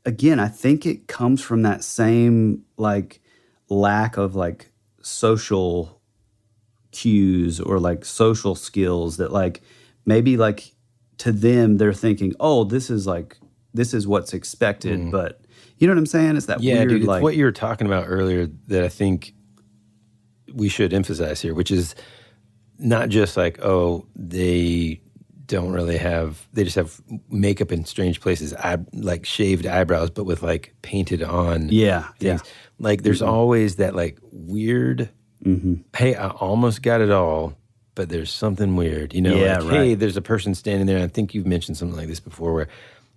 it comes from that same like lack of like social cues or like social skills that like maybe like to them they're thinking, oh, this is what's expected, but you know what I'm saying? It's that weird, dude, it's like what you were talking about earlier that I think we should emphasize here, which is not just like, oh, they don't really have, they just have makeup in strange places, like shaved eyebrows, but with like painted on things. Yeah. Like there's always that like weird, hey, I almost got it all, but there's something weird, you know? Yeah, like, hey, there's a person standing there, and I think you've mentioned something like this before, where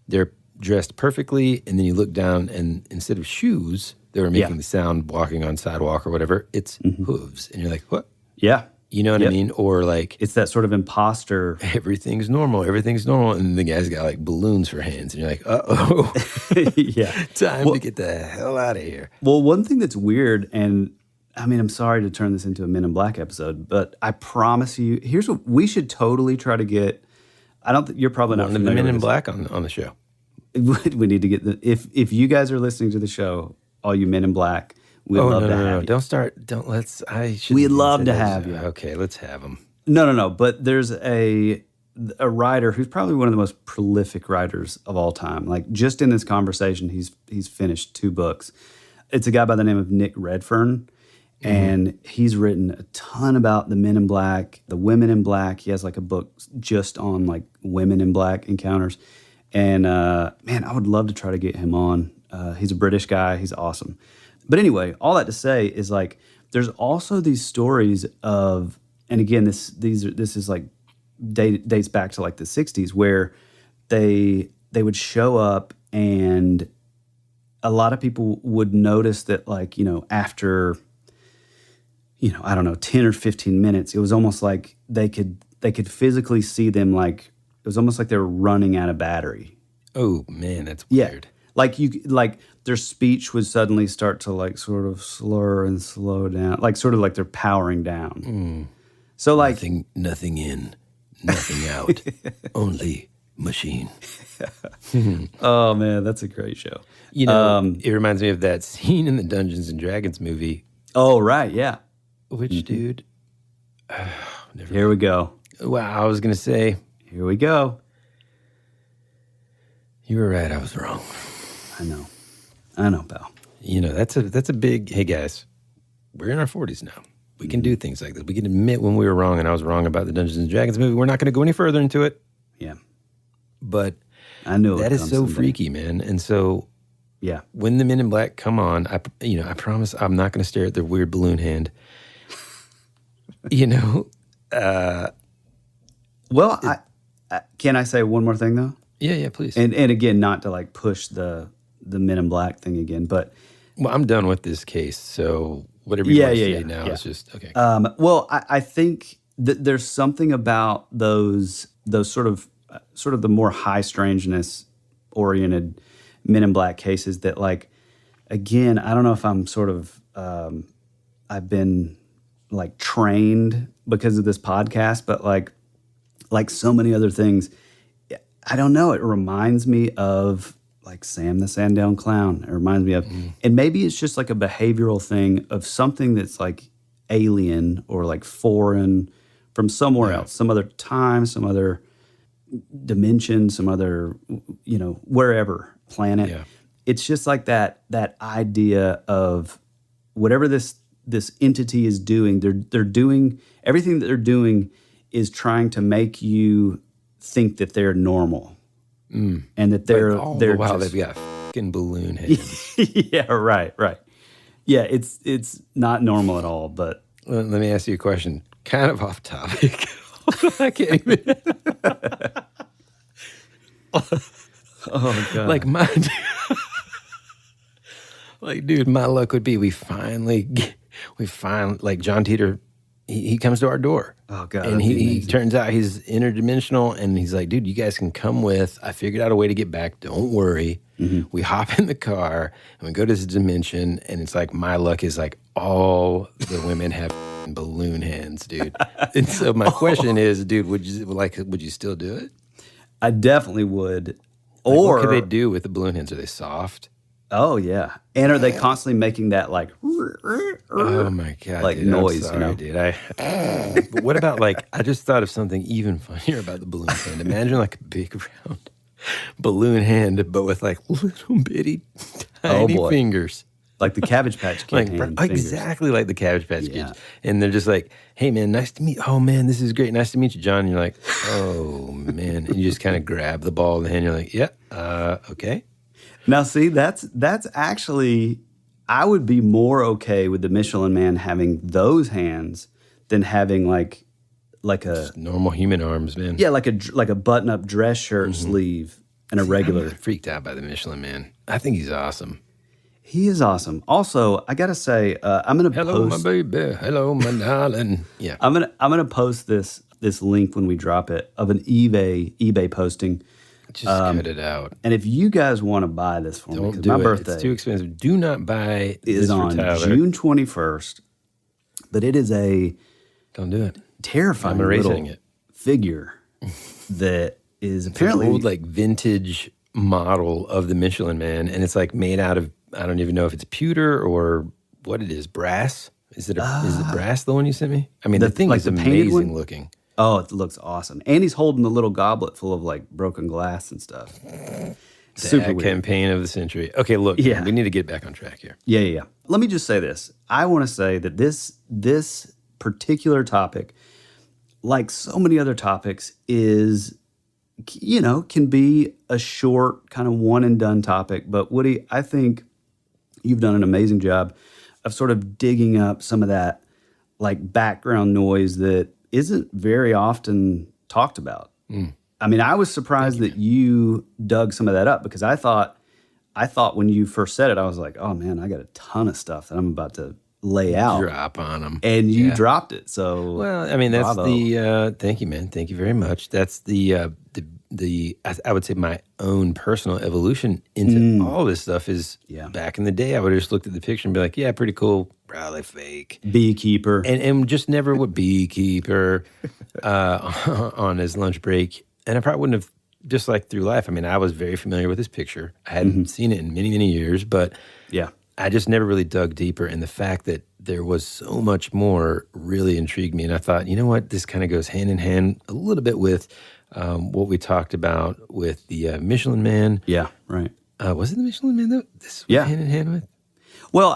they're dressed perfectly, and then you look down, and instead of shoes, they were making the sound walking on sidewalk or whatever, it's hooves. And you're like, what? Yeah. You know what I mean? Or like, it's that sort of imposter. Everything's normal. And the guy's got like balloons for hands. And you're like, uh-oh. Yeah. Time to get the hell out of here. Well, one thing that's weird, and I mean, I'm sorry to turn this into a Men in Black episode, but I promise you, here's what we should totally try to get. I don't think you're probably not familiar the Men with in this. Black on the show. We need to get if you guys are listening to the show, all you Men in Black, we'd love to have you. Don't start. Don't let's. We'd love to have you. Okay, let's have them. No. But there's a writer who's probably one of the most prolific writers of all time. Like just in this conversation, he's finished 2 books. It's a guy by the name of Nick Redfern, and he's written a ton about the Men in Black, the Women in Black. He has like a book just on like women in black encounters. And man, I would love to try to get him on. He's a British guy. He's awesome. But anyway, all that to say is like there's also these stories of, and again, this is like dates back to like the 60s where they would show up and a lot of people would notice that like, you know, after, you know, I don't know, 10 or 15 minutes, it was almost like they could physically see them like, it was almost like they were running out of battery. Oh man, that's weird. Like their speech would suddenly start to like sort of slur and slow down, like sort of like they're powering down. So like nothing in, nothing out, only machine. Oh man, that's a great show. You know, it reminds me of that scene in the Dungeons and Dragons movie. Oh right, yeah. Which dude? Here we go. Wow, I was gonna say. Here we go. You were right. I was wrong. I know, pal. You know, that's a big. Hey guys, we're in our 40s now. We can do things like this. We can admit when we were wrong, and I was wrong about the Dungeons and Dragons movie. We're not going to go any further into it. Yeah, but I knew that is so someday. Freaky, man. And so, yeah, when the Men in Black come on, I promise I'm not going to stare at their weird balloon hand. You know. Well, can I say one more thing though? Yeah, please. And again, not to like push the Men in Black thing again, but well, I'm done with this case. So whatever you want to say now, it's just okay. Well, I think that there's something about those sort of the more high strangeness oriented Men in Black cases that like, again, I don't know if I'm sort of I've been like trained because of this podcast, but like so many other things, I don't know. It reminds me of like Sam the Sandown Clown. It reminds me of, and maybe it's just like a behavioral thing of something that's like alien or like foreign from somewhere else, some other time, some other dimension, some other, you know, wherever planet. Yeah. It's just like that idea of whatever this entity is doing. They're doing everything that they're doing is trying to make you think that they're normal, and that they're wow, they've got fucking balloon heads. Yeah, right. Yeah, it's not normal at all. But let me ask you a question, kind of off topic. I can't even. Oh god! Like dude, my luck would be we finally like John Teeter he comes to our door. Oh, God. And he turns out he's interdimensional, and he's like, dude, you guys can come with. I figured out a way to get back. Don't worry. Mm-hmm. We hop in the car, and we go to this dimension, and it's like my luck is like all the women have balloon hands, dude. And so my question is, dude, would you still do it? I definitely would. Like, Or what could they do with the balloon hands? Are they soft? Oh, yeah. And are they constantly making that like, oh my God, like dude, noise, I'm sorry, dude. But what about like, I just thought of something even funnier about the balloon hand. Imagine like a big round balloon hand, but with like little bitty tiny fingers. Like the Cabbage Patch Kid hand fingers. Exactly like the Cabbage Patch Kids. And they're just like, hey man, nice to meet you. Oh man, this is great. Nice to meet you, John. And you're like, oh man. And you just kind of grab the ball in the hand. You're like, yeah, okay. Now, see, that's actually, I would be more okay with the Michelin Man having those hands than having like a just normal human arms, man. Yeah, like a button-up dress shirt sleeve and a regular. I'm freaked out by the Michelin Man. I think he's awesome. He is awesome. Also, I gotta say, I'm gonna hello, post. my baby. Hello, my darling. Yeah, I'm gonna post this link when we drop it of an eBay posting. Just cut it out. And if you guys want to buy this for me, don't do my it. birthday It's too expensive. Do not buy is this on for Tyler. June 21st. But it is a don't do it. Terrifying little figure that is apparently an old like vintage model of the Michelin Man, and it's like made out of, I don't even know if it's pewter or what it is, brass. Is it brass, the one you sent me? I mean, the thing is amazing looking. Oh, it looks awesome. And he's holding the little goblet full of like broken glass and stuff. Super weird. Campaign of the century. Okay, look, we need to get back on track here. Yeah. Let me just say this. I want to say that this particular topic, like so many other topics, is, can be a short kind of one and done topic. But Woody, I think you've done an amazing job of sort of digging up some of that like background noise that isn't very often talked about. I mean, I was surprised that you dug some of that up, because I thought when you first said it, I was like, oh man, I got a ton of stuff that I'm about to lay out. Drop on them. And you dropped it. So, well, I mean, that's thank you, man. Thank you very much. That's I would say my own personal evolution into all this stuff is back in the day, I would have just looked at the picture and be like, yeah, pretty cool. Probably fake. Beekeeper. And just never would beekeeper on his lunch break. And I probably wouldn't have, just like through life. I mean, I was very familiar with this picture. I hadn't seen it in many, many years, but I just never really dug deeper. And the fact that there was so much more really intrigued me. And I thought, you know what? This kind of goes hand in hand a little bit with what we talked about with the Michelin Man. Yeah, right. Was it the Michelin Man that this went hand in hand with? Well,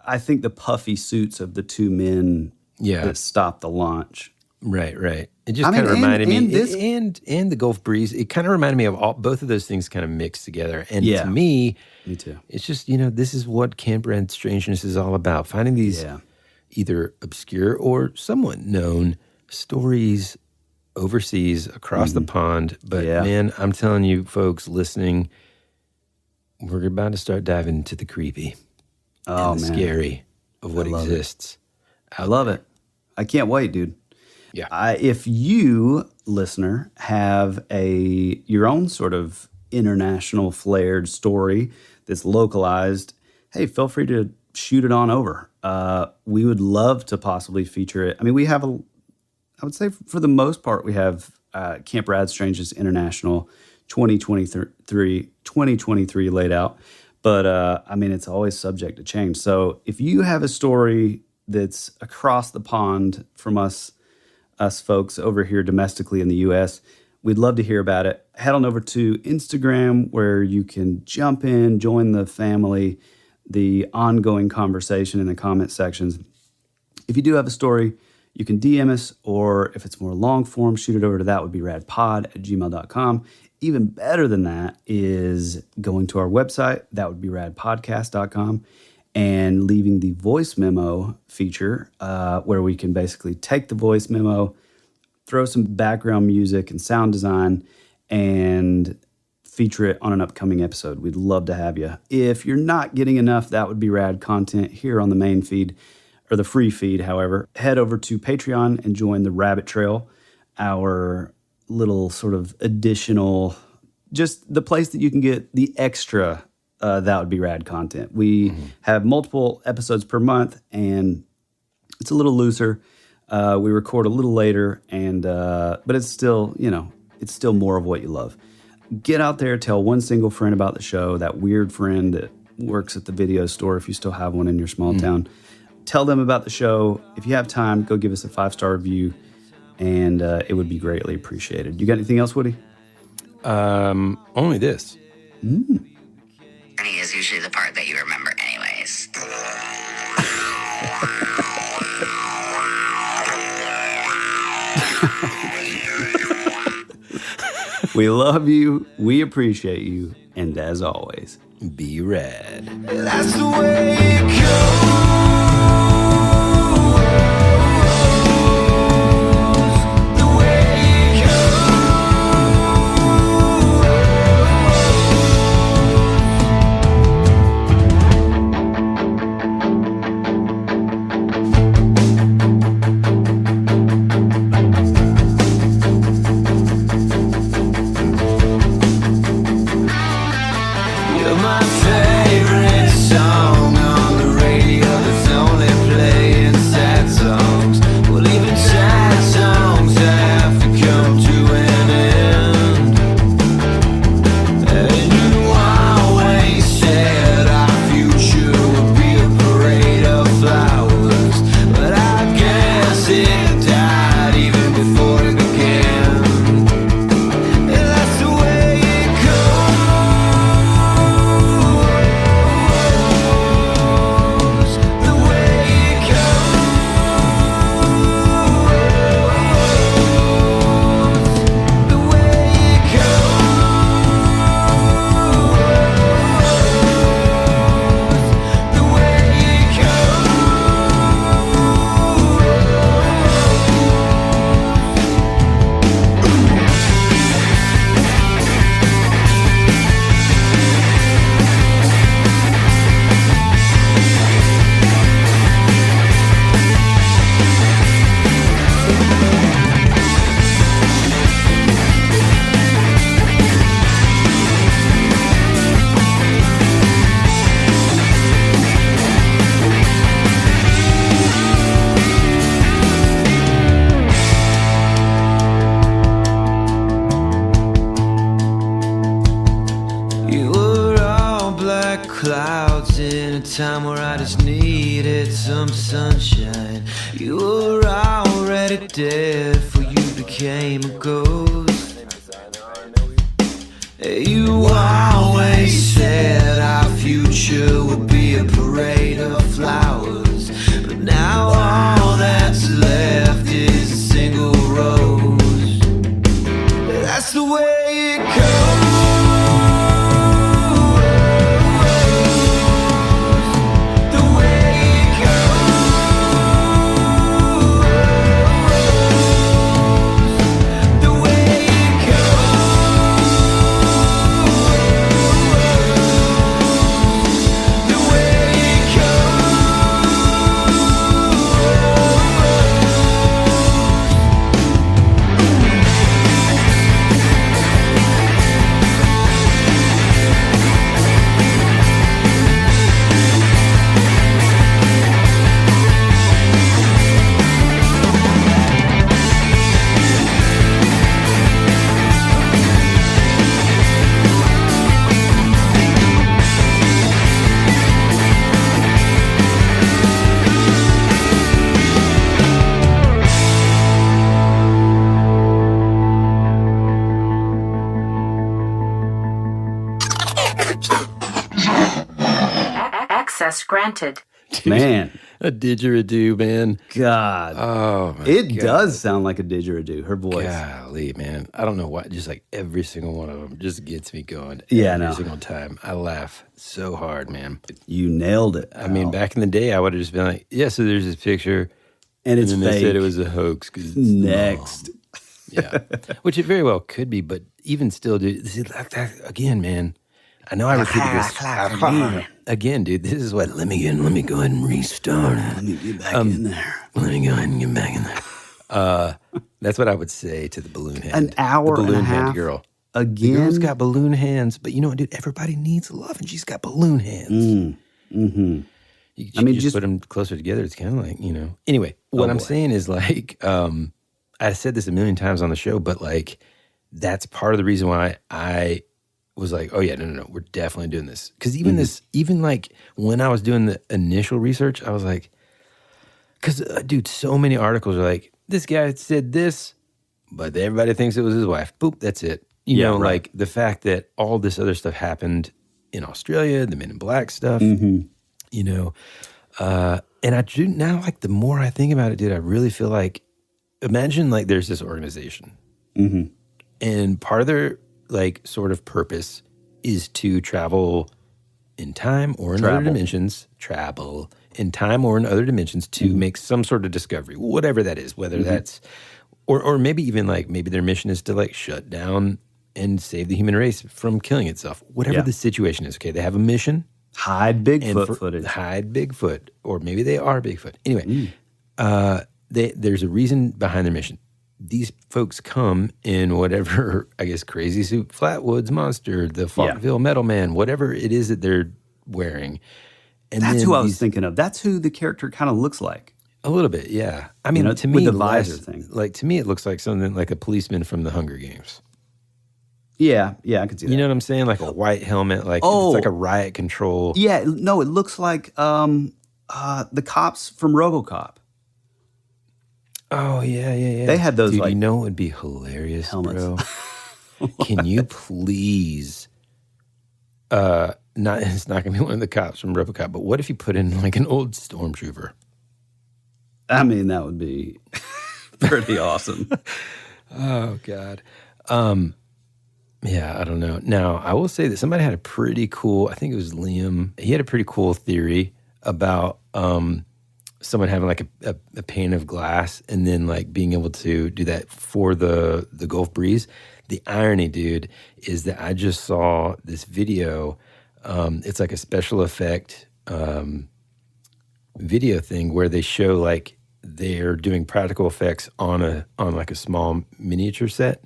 I think the puffy suits of the two men that stopped the launch. Right. It just kind of reminded me, and the Gulf Breeze, it kind of reminded me of both of those things kind of mixed together. And to me too. It's just, this is what Camp RAD Strangeness is all about. Finding these either obscure or somewhat known stories overseas, across the pond. But man, I'm telling you folks listening, we're about to start diving into the creepy and the scary of what exists. I love it. I can't wait, dude. Yeah. If you, listener, have your own sort of international flared story that's localized, hey, feel free to shoot it on over. We would love to possibly feature it. I mean, we have I would say for the most part, we have Camp RAD Strangeness International 2023 laid out. But I mean, it's always subject to change. So if you have a story that's across the pond from us folks over here domestically in the U.S., we'd love to hear about it. Head on over to Instagram, where you can jump in, join the family, the ongoing conversation in the comment sections. If you do have a story, you can DM us, or if it's more long form, shoot it over to thatwouldberadpod@gmail.com. Even better than that is going to our website, thatwouldberadpodcast.com, and leaving the voice memo feature, where we can basically take the voice memo, throw some background music and sound design, and feature it on an upcoming episode. We'd love to have you. If you're not getting enough That Would Be Rad content here on the main feed, or the free feed, however, head over to Patreon and join the Rabbit Trail, our little sort of additional, just the place that you can get the extra That Would Be Rad content. We have multiple episodes per month, and it's a little looser. We record a little later, and but it's still, it's still more of what you love. Get out there, tell one single friend about the show, that weird friend that works at the video store, if you still have one in your small town. Tell them about the show. If you have time, go give us a 5-star review, and it would be greatly appreciated. You got anything else, Woody? Only this. Journey is usually the part that you remember anyways. We love you, we appreciate you, and as always, be rad. That's the way it goes. Clouds in a time where I just needed some sunshine. You were already dead for you became a ghost. You always said our future would be a parade of flowers, but now all that's left is a single rose. That's the way it goes. Access granted. Man. A didgeridoo, man. God. Oh, my It God. does sound like a didgeridoo, her voice. Golly, man. I don't know why. Just like every single one of them just gets me going. Yeah, every no. single time. I laugh so hard, man. You nailed it. I mean, back in the day, I would have just been like, yeah, so there's this picture. And it's then fake. they said it was a hoax. 'Cause it's Next. Yeah. Which it very well could be, but even still, dude, see, like that, again, man, I know I repeated this again, dude. This is what. Let me go ahead and restart it. Let me get back in there. Let me go ahead and get back in there. That's what I would say to the balloon hand. An hour the balloon and a hand half girl. again. The girl's got balloon hands, but you know what, dude? Everybody needs love, and she's got balloon hands. Mm-hmm. You just put them closer together. It's kind of like, Anyway, what I'm saying is like, I said this a million times on the show, but like, that's part of the reason why I was like, oh yeah, no, we're definitely doing this. Because even like when I was doing the initial research, I was like, because dude, so many articles are like, this guy said this, but everybody thinks it was his wife. Boop, that's it. You know, like the fact that all this other stuff happened in Australia, the Men in Black stuff, and I do now, like the more I think about it, dude, I really feel like, imagine like there's this organization and part of their like sort of purpose is to travel in time or in other dimensions, travel in time or in other dimensions to make some sort of discovery, whatever that is, whether that's, or maybe even like, maybe their mission is to like shut down and save the human race from killing itself, whatever the situation is. Okay. They have a mission. Hide Bigfoot footage. Hide Bigfoot, or maybe they are Bigfoot. Anyway, there's a reason behind their mission. These folks come in whatever, I guess, crazy suit, Flatwoods Monster, the Falkville Metal Man, whatever it is that they're wearing. And that's who I was thinking of. That's who the character kind of looks like. A little bit, yeah. I mean, to me, with the visor thing. Like to me, it looks like something like a policeman from the Hunger Games. Yeah, I can see that. You know what I'm saying? Like a white helmet, like it's like a riot control. Yeah, no, it looks like the cops from RoboCop. Oh, yeah. They had those, dude, like, you know what would be hilarious, helmets. Bro? Can you please, it's not going to be one of the cops from RoboCop, but what if you put in like an old stormtrooper? I mean, that would be pretty awesome. Oh, God. Yeah, I don't know. Now, I will say that somebody had a pretty cool, I think it was Liam, he had a pretty cool theory about someone having like a pane of glass and then like being able to do that for the Gulf breeze. The irony, dude, is that I just saw this video. It's like a special effect video thing where they show like they're doing practical effects on like a small miniature set.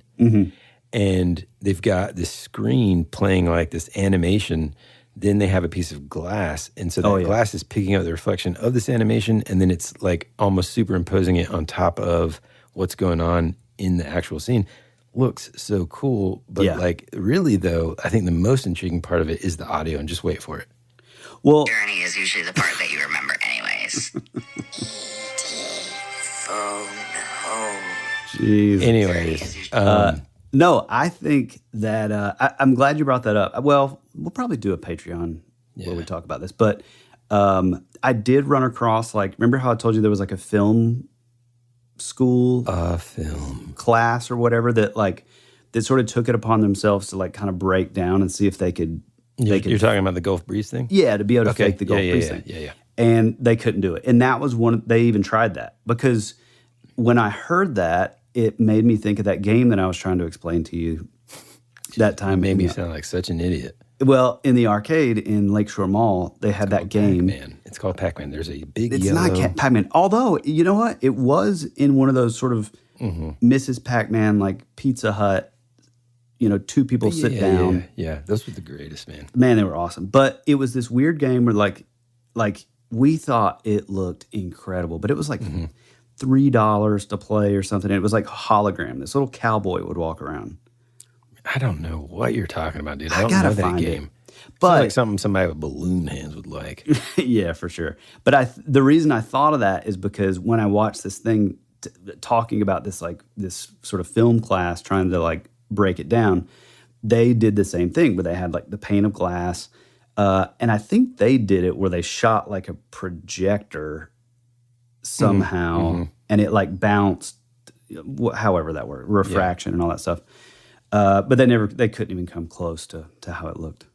And they've got this screen playing like this animation. Then they have a piece of glass. And so that glass is picking up the reflection of this animation. And then it's like almost superimposing it on top of what's going on in the actual scene. Looks so cool. But like really though, I think the most intriguing part of it is the audio, and just wait for it. Well, journey is usually the part that you remember anyways. Phone home. Jeez. Anyways. No, I think that I'm glad you brought that up. Well, we'll probably do a Patreon where we talk about this. But I did run across, like, remember how I told you there was like a film school? Film class or whatever that like, that sort of took it upon themselves to like kind of break down and see if they could. You're talking about the Gulf breeze thing? Yeah, to be able to fake the Gulf breeze thing. Yeah. And they couldn't do it. And that was they even tried that. Because when I heard that, it made me think of that game that I was trying to explain to you that time. It made me sound like such an idiot. Well, in the arcade in Lakeshore Mall, they had that game. Pac-Man. It's called Pac-Man. There's a big It's yellow... not Pac-Man. Although, you know what? It was in one of those sort of Mrs. Pac-Man, like Pizza Hut, two people sit down. Yeah, those were the greatest, man. Man, they were awesome. But it was this weird game where like we thought it looked incredible, but it was like $3 to play or something. And it was like a hologram. This little cowboy would walk around. I don't know what you're talking about, dude. I don't gotta know that find game. But sounds like something somebody with balloon hands would like. Yeah, for sure. But the reason I thought of that is because when I watched this thing talking about this sort of film class trying to like break it down, they did the same thing where they had like the pane of glass. And I think they did it where they shot like a projector somehow and it like bounced, however that worked, refraction and all that stuff. But they couldn't even come close to how it looked.